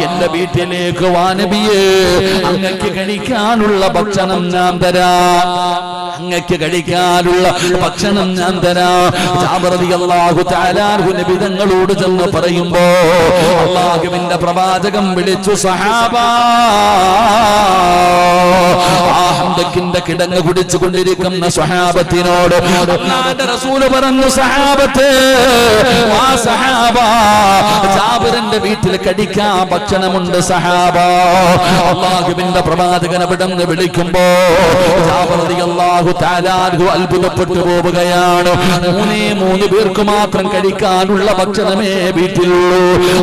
എന്റെ വീട്ടിലേക്ക് വാ നബിയേ, അങ്ങക്ക് കഴിക്കാനുള്ള ഭക്ഷണം ഞാൻ തരാം, അങ്ങക്ക് കഴിക്കാനുള്ള ഭക്ഷണം ഞാൻ തരാം. ജാബിർ റളിയല്ലാഹു തആല അൻഹു നബി തങ്ങളോട് ചെന്ന് പറയുമ്പോ അല്ലാഹുവിന്റെ പ്രവാചകൻ വിളിച്ചു, സഹാബാ, ആ ഹന്തക്കിന്റെ കിടങ്ങ് കുടിച്ചുകൊണ്ടിരിക്കുന്ന സ്വഹാബത്തിനോട് അല്ലാഹുവിന്റെ റസൂൽ പറഞ്ഞു, സഹാബത്തേ, ആ സഹാബാ, ജാബിറിന്റെ വീട്ടിൽ കഴിക്കാൻ ഭക്ഷണമുണ്ട് സഹാബാ. അല്ലാഹുവിന്റെ പ്രവാചകൻ അവിടുന്ന് വിളിക്കുമ്പോ ജാബിർ റളിയല്ലാഹു തആല അൻഹു അത്ഭുതപ്പെട്ടു പോവുകയാണ്. 3 പേർക്ക് മാത്രം കഴിക്കാനുള്ള ഭക്ഷണമേ വീട്ടിലുള്ളൂ.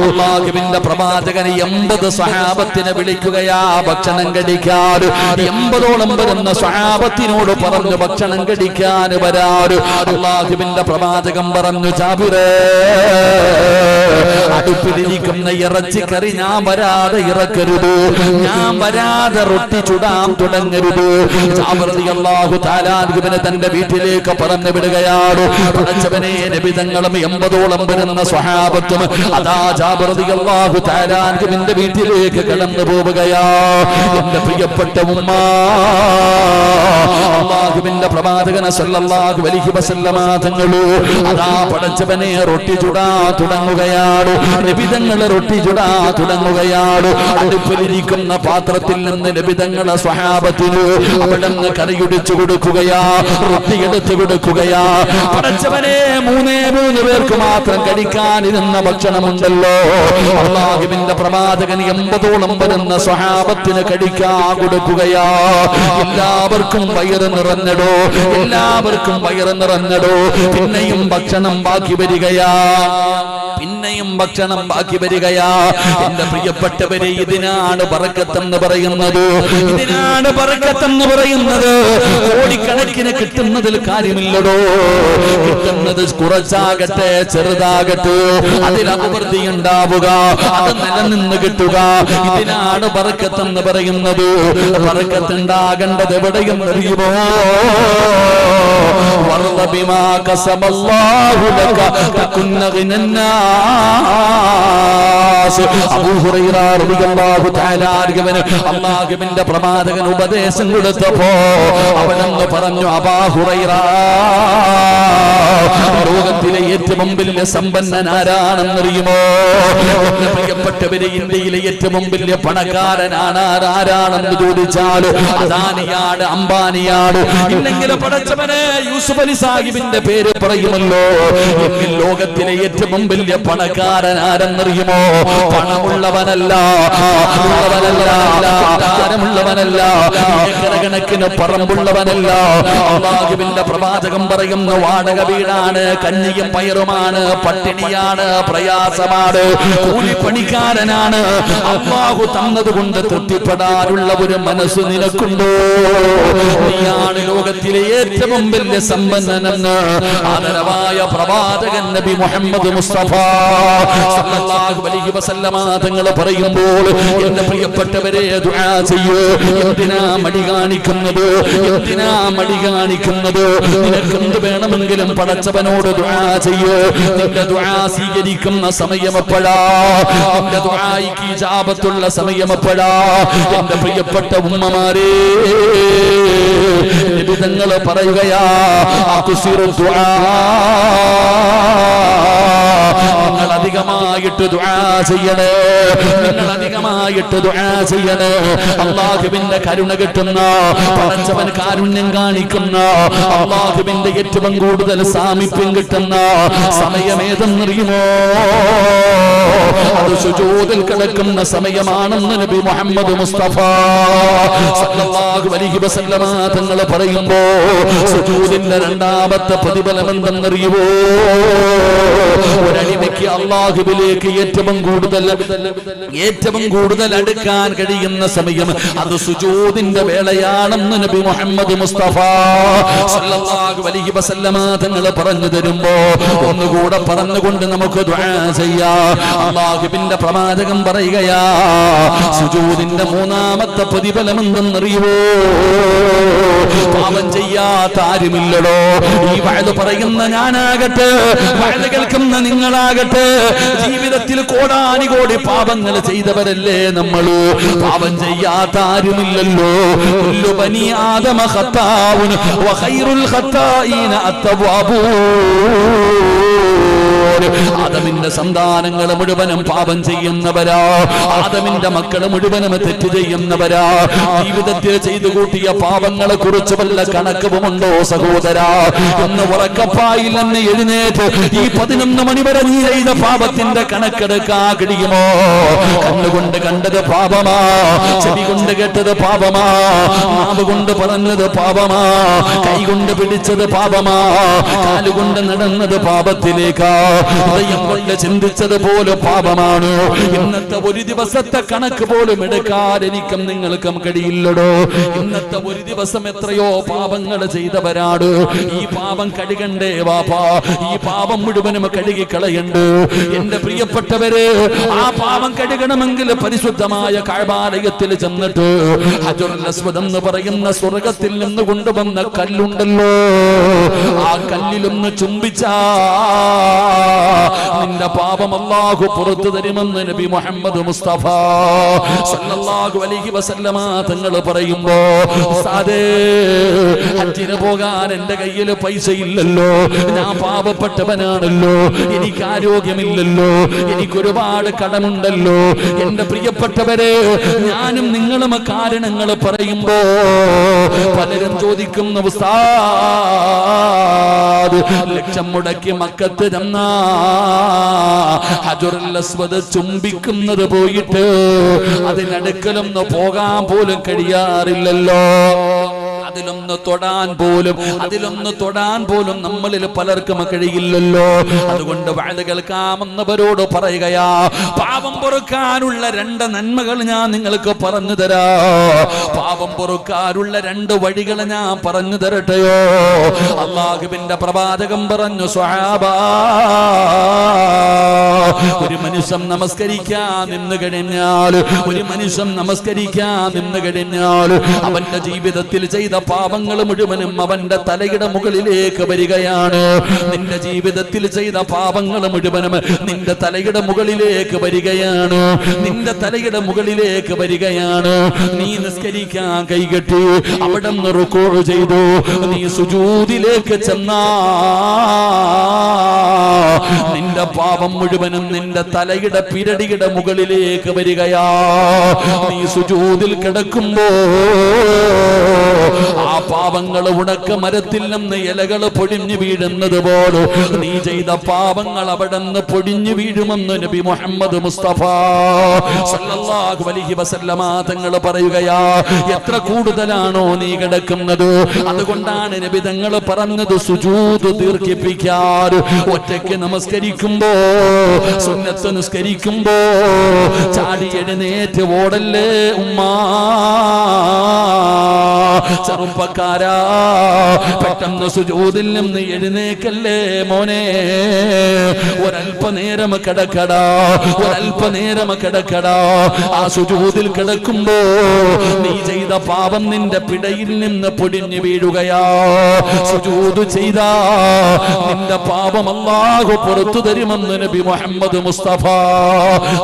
അല്ലാഹുവിന്റെ പ്രവാചകൻ 80 സ്വഹാബത്തിനെ വിളിക്കുകയാ ഭക്ഷണം കഴിക്കാൻ. 80ഓളം വരുന്ന സ്വഹാബത്തിനോട് പറഞ്ഞു ഭക്ഷണം കഴിക്കാൻ വരാറ്. അല്ലാഹുവിന്റെ പ്രവാചകൻ പറഞ്ഞു, ജാബിറേ, അടുപ്പിലിരിക്കുന്ന ഇറച്ചിക്കറി ഞാൻ വരാതെ ഇറക്കരുത്, ഞാൻ വരാതെ റൊട്ടി ചുടാൻ തുടങ്ങരുത്. ജാബിർ റളിയല്ലാഹു തആല അൻഹുവിനെ തന്റെ വീട്ടിലേക്ക് പറഞ്ഞു വിടുകയാണ്. പടച്ചവനെ, നബി തങ്ങളും 80ഓളം വരുന്ന സ്വഹാബത്തും അതാ ജാബിർ റളിയല്ലാഹു തആല അൻഹുവിന്റെ വീട്ടിലേക്ക് കടന്നു പോവുകയാ. എന്റെ പ്രിയപ്പെട്ട ഉമ്മ, അല്ലാഹുവിന്റെ പ്രവാചകൻ സല്ലല്ലാഹു അലൈഹി വസല്ലമ തങ്ങളു അതാ പടച്ചവനെ റൊട്ടി ചുടാ തുടങ്ങുകയാണ്. നബി തങ്ങൾ റൊട്ടി ചുടാ തുടങ്ങുകയാണ്. അടുപ്പിലിരിക്കുന്ന പാത്രത്തിൽ നിന്ന് നബി തങ്ങളെ സ്വഹാബത്തിന് അവിടുന്ന് കറിയുടിച്ചു കൊടുക്കുകയാ, റൊട്ടി എടുത്തു കൊടുക്കുകയാ. പടച്ചവനെ, 3 പേർക്ക് മാത്രം കഴിക്കാനിരുന്ന ഭക്ഷണമുണ്ടല്ലോ, അല്ലാഹുവിന്റെ പ്രവാചകൻ 80ഓളം വരുന്ന സ്വഹാബത്തിന് കഴിക്കാൻ കൊടുക്കുകയാ. എല്ലാവർക്കും വയറ് നിറഞ്ഞടോ, എല്ലാവർക്കും വയറ് നിറഞ്ഞടോ. പിന്നെയും ഭക്ഷണം ബാക്കി വരികയാ, പിന്നെയും ഭക്ഷണം ബാക്കി വരികയാ. എന്റെ പ്രിയപ്പെട്ടവരെ, ഇതിനാണ് ബർക്കത്തെന്ന് പറയുന്നത്, ഇതിനാണ് ബർക്കത്തെന്ന് പറയുന്നത്. കോടിക്കണക്കിന് കിട്ടുന്നതിൽ കാര്യമില്ലടോ. കിട്ടുന്നത് കുറച്ചാകട്ടെ ചെറുതാകട്ടെ, അതിൽ അഭിവൃദ്ധി ഉണ്ടാവുക, അത് നിലനിന്ന് കിട്ടുക, ഇതിനാണ് ബർക്കത്തെന്ന് പറയുന്നത്. ബർക്കത്ത് ഉണ്ടാകേണ്ടത് എവിടെയെന്ന് അറിയുമോ? വർള ബിമാ കസബല്ലാഹു ലക തകുന്ന ഗിനന്നാ അബൂ ഹുറൈറ റളിയല്ലാഹു തആല അൻഹുവിന് അല്ലാഹുവിന്റെ പ്രവാചകൻ ഉപദേശം കൊടുത്തപ്പോ അവനെന്ന് പറഞ്ഞു, അബൂ ഹുറൈറ, ലോകത്തിലെ ഏറ്റവും വലിയ സമ്പന്നൻ ആരാണെന്നറിയുമോ? എന്റെ പ്രിയപ്പെട്ടവരെ, ഇന്ത്യയിലെ ഏറ്റവും വലിയ പണക്കാരനാണ് ആരാണെന്ന് ചോദിച്ചാൽ അദാനിയാണ്, അംബാനിയാണ്. ഇല്ലെങ്കിൽ പടച്ചവനെ യൂസുഫ് അലി സാഹിബിന്റെ പേര് പറയുമല്ലോ. എങ്കിൽ ലോകത്തിലെ ഏറ്റവും വലിയ പണക്കാരൻ ആരെന്നറിയുമോ? പണമുള്ളവനല്ല, ാരമുള്ളവനല്ല, ഏക്കറകണക്കിന് പറമ്പുള്ളവനല്ല. അല്ലാഹുവിന്റെ പ്രവാചകം പറയുന്ന വാടക വീടാണ്, കഞ്ഞിയും പയറുമാണ്, പട്ടിണിയാണ്, പ്രയാസമാണ്, കൂലിപ്പണിക്കാരനാണ്. അല്ലാഹു തന്നതുകൊണ്ട് തൃപ്തിപ്പെടാനുള്ള ഒരു മനസ്സ് നിനക്കുണ്ടോ? നീയാണ് ലോകത്തിലെ ഏറ്റവും വലിയ സമ്പന്നനെന്ന് ആദരവായ പ്രവാചകൻ നബി മുഹമ്മദ് മുസ്തഫ സല്ലല്ലാഹു അലൈഹി വസല്ലമ തങ്ങൾ പറയുമ്പോൾ, എന്റെ പ്രിയപ്പെട്ടവരെ, ദുആ ചെയ്യൂ. എന്തിനാ മടി കാണിക്കുന്നത്? എന്തിനാ മടി കാണിക്കുന്നത്? നിനക്കെന്ത് വേണമെങ്കിലും പടച്ചവനോട് ദുആ ചെയ്യൂ. നിന്റെ ദുആ സ്വീകരിക്കുന്ന സമയം എപ്പോഴാ? നിന്റെ ദുആയ്ക്ക് ഇജാബത്തുള്ള സമയം എപ്പോഴാ? എന്റെ പ്രിയപ്പെട്ട ഉമ്മമാരെ, നബി തങ്ങൾ പറയുകയാ, അക്സിറു ദുആ, നിങ്ങൾ അധികമായിട്ട് ദുആ ചെയ്യണേ, നിങ്ങൾ അധികമായിട്ട് ദുആ ചെയ്യണേ. അല്ലാഹുവിന്റെ കരുണ കിട്ടുന്ന, പടച്ചവൻ കാരുണ്യം കാണിക്കുന്ന, അല്ലാഹുവിന്റെ ഏറ്റവും കൂടുതൽ സാമീപ്യം കിട്ടുന്ന സമയമേതെന്നറിയുമോ? അത് സുജൂദിൽ കിടക്കുന്ന സമയമാണെന്ന് നബി മുഹമ്മദ് മുസ്തഫ സല്ലല്ലാഹു അലൈഹി വസല്ലമ തങ്ങൾ പറയുമ്പോ, സുജൂദിന്റെ രണ്ടാമത്തെ പ്രതിഫലം എന്തെന്നറിയുമോ? ഒരടിമയ്ക്ക് അല്ലാഹുവിലേക്ക് ഏറ്റവും കൂടുതൽ അടുക്കാൻ കഴിയുന്ന സമയം അത് സുജൂദിന്റെ വേളയാണെന്ന് നബി മുഹമ്മദ് മുസ്തഫ സല്ലല്ലാഹു അലൈഹി വസല്ലമ തങ്ങൾ പറഞ്ഞു തരുമ്പോ ഒന്നുകൂടെ പറഞ്ഞുകൊണ്ട് നമുക്ക് ദുആ ചെയ്യാം. അല്ലാഹുവിന്റെ പ്രവാചകൻ പറയുകയാ, സുജൂദിന്റെ മൂന്നാമത്തെ പ്രതിഫലം എന്തെന്നറിയുമോ? പാപം ചെയ്യാത്ത ആരുമില്ലടോ. ഈ വഅദ് പറയുന്ന ഞാനാകട്ടെ, വഅദ് കേൾക്കുന്ന നിങ്ങളാകട്ടെ, ജീവിതത്തിൽ കോടാനുകോടി പാപങ്ങൾ ചെയ്തവരല്ലേ നമ്മൾ. പാപം ചെയ്യാത്ത ആരുമില്ലല്ലോ. കുല്ലു ബനി ആദമ ഖത്താഉൻ വഖൈറുൽ ഖത്താഈന അത്തവാബൂൻ. ആദമിന്റെ സന്താനങ്ങൾ മുഴുവനും പാപം ചെയ്യുന്നവരാ, ആദമിന്റെ മക്കൾ മുഴുവനും തെറ്റ് ചെയ്യുന്നവരാ. ജീവിതത്തിൽ ചെയ്തു കൂട്ടിയ പാപങ്ങളെ കുറിച്ച് വല്ല കണക്കുമുണ്ടോ സഹോദരാ? എന്ന് ഉറക്കപ്പായിൽ തന്നെ എഴുന്നേറ്റ് ഈ 11 മണി വരെ നീ ചെയ്ത പാപത്തിന്റെ കണക്കെടുക്കാ കഴിയുമോ? കണ്ണുകൊണ്ട് കണ്ടത് പാപമാ, ചെവി കൊണ്ട് കേട്ടത് പാപമാ, നാവ് കൊണ്ട് പറഞ്ഞത് പാപമാ, കൈ കൊണ്ട് പിടിച്ചത് പാപമാ, കാലുകൊണ്ട് നടന്നത് പാപത്തിലേക്കാ, ഹൃദയം കൊണ്ട് ചിന്തിച്ചത് പോലും പാപമാണ്. ഇന്നത്തെ ഒരു ദിവസത്തെ കണക്ക് പോലും എടുക്കാൻ എനിക്കും നിങ്ങൾക്കും കഴിയില്ലടോ. ഇന്നത്തെ ഒരു ദിവസം എത്രയോ പാപങ്ങൾ ചെയ്തവരാണ്. ഈ പാപം കഴുകണ്ടേ വാപ്പാ? ഈ പാപം മുഴുവനും കഴുകി കളയണ്ട്. എന്റെ പ്രിയപ്പെട്ടവര്, ആ പാപം കഴുകണമെങ്കിൽ പരിശുദ്ധമായ കഅബാലയത്തിൽ ചെന്നിട്ട് ഹജറുൽ അസ്വദ് എന്ന് പറയുന്ന സ്വർഗത്തിൽ നിന്ന് കൊണ്ടുവന്ന കല്ലുണ്ടല്ലോ, ആ കല്ലിലൊന്ന് ചുംബിച്ചാ നിന്റെ പാപം അല്ലാഹു പുറത്തു തരുമെന്ന് നബി മുഹമ്മദ് മുസ്തഫ സല്ലല്ലാഹു അലൈഹി വസല്ലമ തങ്ങൾ പറയുമ്പോ, സാദേ ഹജ്ജിന് പോകാൻ എന്റെ കയ്യിൽ പൈസ ഇല്ലല്ലോ, ഞാൻ പാപപ്പെട്ടവനാണല്ലോ, എനിക്ക് ആരോഗ്യമില്ലല്ലോ, എനിക്കൊരുപാട് കടമുണ്ടല്ലോ. എന്റെ പ്രിയപ്പെട്ടവരെ, ഞാനും നിങ്ങളും കാരണങ്ങൾ പറയുമ്പോ പലരും ചോദിക്കുന്ന, ഉസ്താദ് ലക്ഷം മുടക്കി മക്കത്ത് ചെന്നാ ഹജറുൽ അസ്വദ് ചുംബിക്കുന്നത് പോയിട്ട് അതിനടുക്കലൊന്ന് പോകാൻ പോലും കഴിയാറില്ലല്ലോ. അതിലൊന്ന് തൊടാൻ പോലും നമ്മളിൽ പലർക്കും കഴിയില്ലല്ലോ. അതുകൊണ്ട് വഅദ് കേൾക്കാമെന്നവരോട് പറയുകയാ, പാപം പൊറുക്കാനുള്ള 2 നന്മകൾ ഞാൻ നിങ്ങൾക്ക് പറഞ്ഞു തരാ. പാപം പൊറുക്കാനുള്ള 2 വഴികൾ ഞാൻ പറഞ്ഞു തരട്ടെയോ? അല്ലാഹുവിന്റെ പ്രവാചകൻ പറഞ്ഞു, സ്വഹാബാ, ഒരു മനുഷ്യൻ നമസ്കരിക്കാൻ നിന്ന് കഴിഞ്ഞാൽ അവന്റെ ജീവിതത്തിൽ ചെയ്ത പാപങ്ങൾ മുഴുവനും അവന്റെ തലയുടെ മുകളിലേക്ക് വരികയാണ്. നിന്റെ ജീവിതത്തിൽ ചെയ്ത പാപങ്ങൾ മുഴുവനും നിന്റെ തലയുടെ മുകളിലേക്ക് വരികയാണ്. നിന്റെ തലയുടെ മുകളിലേക്ക് വരികയാണ്. നീ നിസ്കരിക്കാൻ കൈകെട്ടി അവിടെ നിന്ന് റുക്കൂ ചെയ്തു, നീ സുജൂദിലേക്ക് ചെന്നാ നിന്റെ പാപം മുഴുവനും നിന്റെ തലയുടെ പിരടിയുടെ മുകളിലേക്ക് വരികയാ. നീ സുജൂദിൽ കിടക്കുമ്പോ ആ പാപങ്ങൾ ഉണക്ക മരത്തിൽ നിന്ന് ഇലകൾ പൊടിഞ്ഞു വീഴുന്നത് പോലെ നീ ചെയ്ത പാപങ്ങൾ അവിടെ നിന്ന് പൊടിഞ്ഞു വീഴുമെന്ന് നബി മുഹമ്മദ് മുസ്തഫ സല്ലല്ലാഹു അലൈഹി വസല്ലമ തങ്ങൾ പറയുകയാ. എത്ര കൂടുതലാണോ നീ കിടക്കുന്നത്, അതുകൊണ്ടാണ് നബി തങ്ങൾ പറഞ്ഞത് സുജൂദ് ദീർഘിപ്പിക്കാൻ. ഒറ്റയ്ക്ക് നമസ്കരിക്കുമ്പോ, സുന്നത്ത് നിസ്കരിക്കുമ്പോ ചാടി എഴുന്നേറ്റ് ഓടല്ലേ ഉമ്മാ. ചെറുപ്പക്കാരാ, പെട്ടെന്ന് സുജൂദിൽ നിന്ന് എഴുന്നേക്കല്ലേ മോനെ. ഒരല്പനേരം കിടക്കടാ, ഒരല്പനേരം കിടക്കടാ. ആ സുജൂദിൽ കിടക്കുമ്പോ നീ ചെയ്ത പാപം നിന്റെ പിടയിൽ നിന്ന് പൊടിഞ്ഞു വീഴുകയാ. സുജൂദ് ചെയ്താ നിന്റെ പാപം അല്ലാഹു പുറത്തു തരുമെന്ന് നബി മുഹമ്മദ് മുസ്തഫ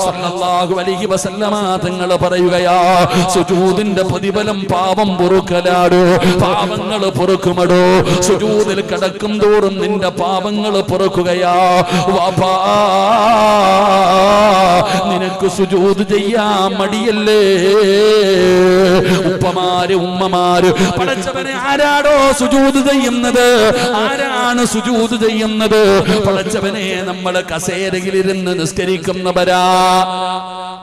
സല്ലല്ലാഹു അലൈഹി വസല്ലമ തങ്ങൾ പറയുകയാ. സുജൂദിന്റെ പ്രതിഫലം പാപം പൊറുക്കലാടോ, പാപങ്ങൾ പൊറുക്കുമടോ. സുജൂദിൽ കിടക്കും തോറും നിന്റെ പാപങ്ങൾ പൊറുക്കുകയാ. വാപ്പാ, നിനക്ക് സുജൂദ് ചെയ്യാൻ മടിയല്ലേ? ഉപ്പമാര് ഉമ്മമാര്, പടച്ചവനെ ആരാടോ സുജൂദ് ചെയ്യുന്നത്? ആരാണ് സുജൂദ് ചെയ്യുന്നത്? പടച്ചവനെ, നമ്മൾ കസേരയിലിരുന്ന് നിസ്കരിക്കുന്നവരാ.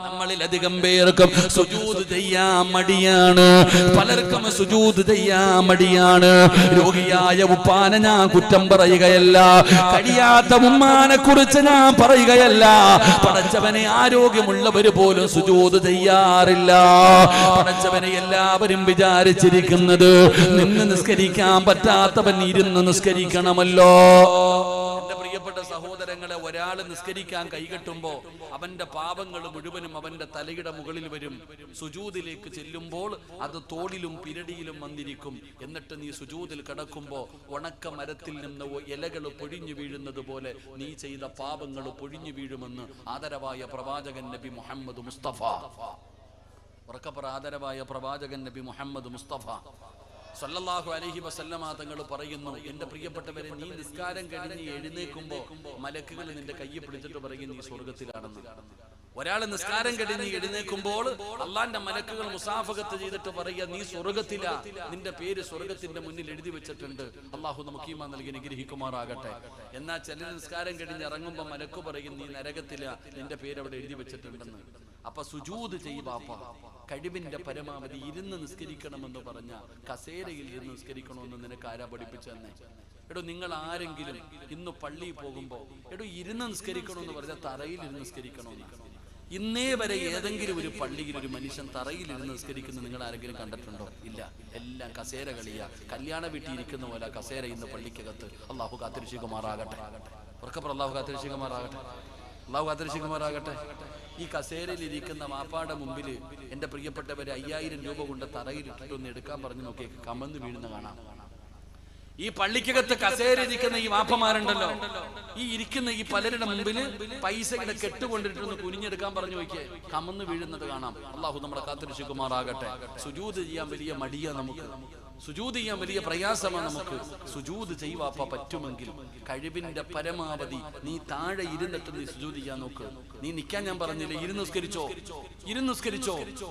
നമ്മളിലധികം പേർക്കും സുജൂദ് ചെയ്യാൻ മടിയാണ്. പലർക്കും സുജൂദ് ചെയ്യാൻ മടിയാണ്. രോഗിയായ ഉപ്പാനെ ഞാൻ കുറ്റം പറയുകയല്ല, കഴിയാത്ത ഉമ്മാനെ കുറിച്ച് ഞാൻ പറയുകയല്ല. പടച്ചവനെ, ആരോഗ്യമുള്ളവര് പോലും സുജൂദ് ചെയ്യാറില്ല. പടച്ചവനെ, എല്ലാവരും വിചാരിച്ചിരിക്കുന്നത് നിന്ന് നിസ്കരിക്കാൻ പറ്റാത്തവൻ ഇരുന്ന് നിസ്കരിക്കണമല്ലോ. എന്റെ പ്രിയപ്പെട്ട സഹോദരങ്ങളെ, ഒരാൾ നിസ്കരിക്കാൻ കൈകെട്ടുമ്പോ അവന്റെ പാപങ്ങൾ മുഴുവനും അവന്റെ തലയുടെ മുകളിൽ വരും. സുജൂദിലേക്ക് ചെല്ലുമ്പോൾ അത് തോളിലും പിരടിയിലും വന്നിരിക്കും. എന്നിട്ട് നീ സുജൂദിൽ കിടക്കുമ്പോ ഉണക്ക മരത്തിൽ നിന്ന് ഇലകൾ പൊഴിഞ്ഞു വീഴുന്നത് പോലെ നീ ചെയ്ത പാപങ്ങൾ പൊഴിഞ്ഞു വീഴുമെന്ന് ആദരവായ പ്രവാചകൻ നബി മുഹമ്മദ് മുസ്തഫ, ഉറക്കപ്പറ, ആദരവായ പ്രവാചകൻ നബി മുഹമ്മദ് മുസ്തഫ സല്ലല്ലാഹു അലൈഹി വസല്ലമ തങ്ങൾ പറയുന്നു. എന്റെ പ്രിയപ്പെട്ടവരെ, നീ നിസ്കാരം കഴിഞ്ഞ് എഴുന്നേൽക്കുമ്പോ മലക്കുകൾ നിന്റെ കയ്യെ പിടിച്ചിട്ട് പറയും നീ സ്വർഗത്തിലാണെന്ന്. ഒരാൾ നിസ്കാരം കഴിഞ്ഞ് എഴുന്നേൽക്കുമ്പോൾ അള്ളാന്റെ മലക്കുകൾ മുസാഫഹത്ത് ചെയ്തിട്ട് പറയുക നീ സ്വർഗത്തിലാ, നിന്റെ പേര് സ്വർഗത്തിന്റെ മുന്നിൽ എഴുതി വെച്ചിട്ടുണ്ട്. അള്ളാഹു നമുക്ക് ഈമാൻ നൽകി അനുഗ്രഹിക്കുമാറാകട്ടെ. എന്നാൽ ചില നിസ്കാരം കഴിഞ്ഞ് ഇറങ്ങുമ്പോ മലക്ക് പറയും നീ നരകത്തിലാ, നിന്റെ പേര് അവിടെ എഴുതി വെച്ചിട്ടുണ്ടെന്ന്. അപ്പൊ സുജൂദ് ചെയ്യുവാപ്പ, കഴിവിന്റെ പരമാവധി ഇരുന്ന് നിസ്കരിക്കണമെന്ന് പറഞ്ഞ കസേരയിൽ ഇരുന്ന് നിസ്കരിക്കണമെന്ന് നിനക്ക് ആരാ പഠിപ്പിച്ചെന്നെ? എടോ, നിങ്ങൾ ആരെങ്കിലും ഇന്ന് പള്ളിയിൽ പോകുമ്പോ എടോ ഇരുന്ന് നിസ്കരിക്കണമെന്ന് പറഞ്ഞാൽ തറയിൽ ഇരുന്ന് നിസ്കരിക്കണമെന്ന്. ഇന്നേ വരെ ഏതെങ്കിലും ഒരു പള്ളിയിൽ ഒരു മനുഷ്യൻ തറയിൽ ഇരുന്ന് നിസ്കരിക്കുന്നത് നിങ്ങൾ ആരെങ്കിലും കണ്ടിട്ടുണ്ടോ? ഇല്ല. എല്ലാം കസേര കളിയാ. കല്യാണ വീട്ടിൽ ഇരിക്കുന്ന പോലെ കസേര ഇന്ന് പള്ളിക്കകത്ത്. അള്ളാഹു കാത്തിരക്ഷിക്കുമാറാകട്ടെ. ഉറക്കപ്പുറം അള്ളാഹു കാത്തിരക്ഷിക്കുമാറാകട്ടെ. അള്ളാഹു കാത്തിരക്ഷിക്കുമാറാകട്ടെ. ഈ കസേരയിൽ ഇരിക്കുന്ന വാപ്പാടെ മുമ്പിൽ എന്റെ പ്രിയപ്പെട്ടവരെ 5000 രൂപ കൊണ്ട് തറയിൽ ഇട്ടിട്ടൊന്ന് എടുക്കാൻ പറഞ്ഞു നോക്കിയേ, കമന്ന് വീഴുന്ന കാണാം. ഈ പള്ളിക്കകത്ത് കസേര ഇരിക്കുന്ന ഈ വാപ്പമാരുണ്ടല്ലോ, ഈ ഇരിക്കുന്ന ഈ പലരുടെ മുമ്പിൽ പൈസയുടെ കെട്ടുകൊണ്ടിട്ടൊന്ന് കുനിഞ്ഞെടുക്കാൻ പറഞ്ഞു നോക്കിയേ, കമന്ന് വീഴുന്നത് കാണാം. അള്ളാഹു നമ്മളെ കാത്തിരക്ഷിക്കുമാറാകട്ടെ. സുജൂദ് ചെയ്യാൻ വലിയ മടിയാ നമുക്ക്, സുജൂദ് ചെയ്യാൻ വലിയ പ്രയാസമാണ് നമുക്ക്. സുജൂദ് ചെയ്യുവാപ്പ പറ്റുമെങ്കിൽ കഴിവിന്റെ പരമാവധി നീ താഴെ ഇരുന്നിട്ട് നീ സുജൂദ് ചെയ്യാൻ നോക്ക്. നീ നിൽക്കാൻ ഞാൻ പറഞ്ഞില്ലേ, ഇരുന്ന് നിസ്കരിച്ചോ, ഇരുന്ന് നിസ്കരിച്ചോ. നിനക്ക്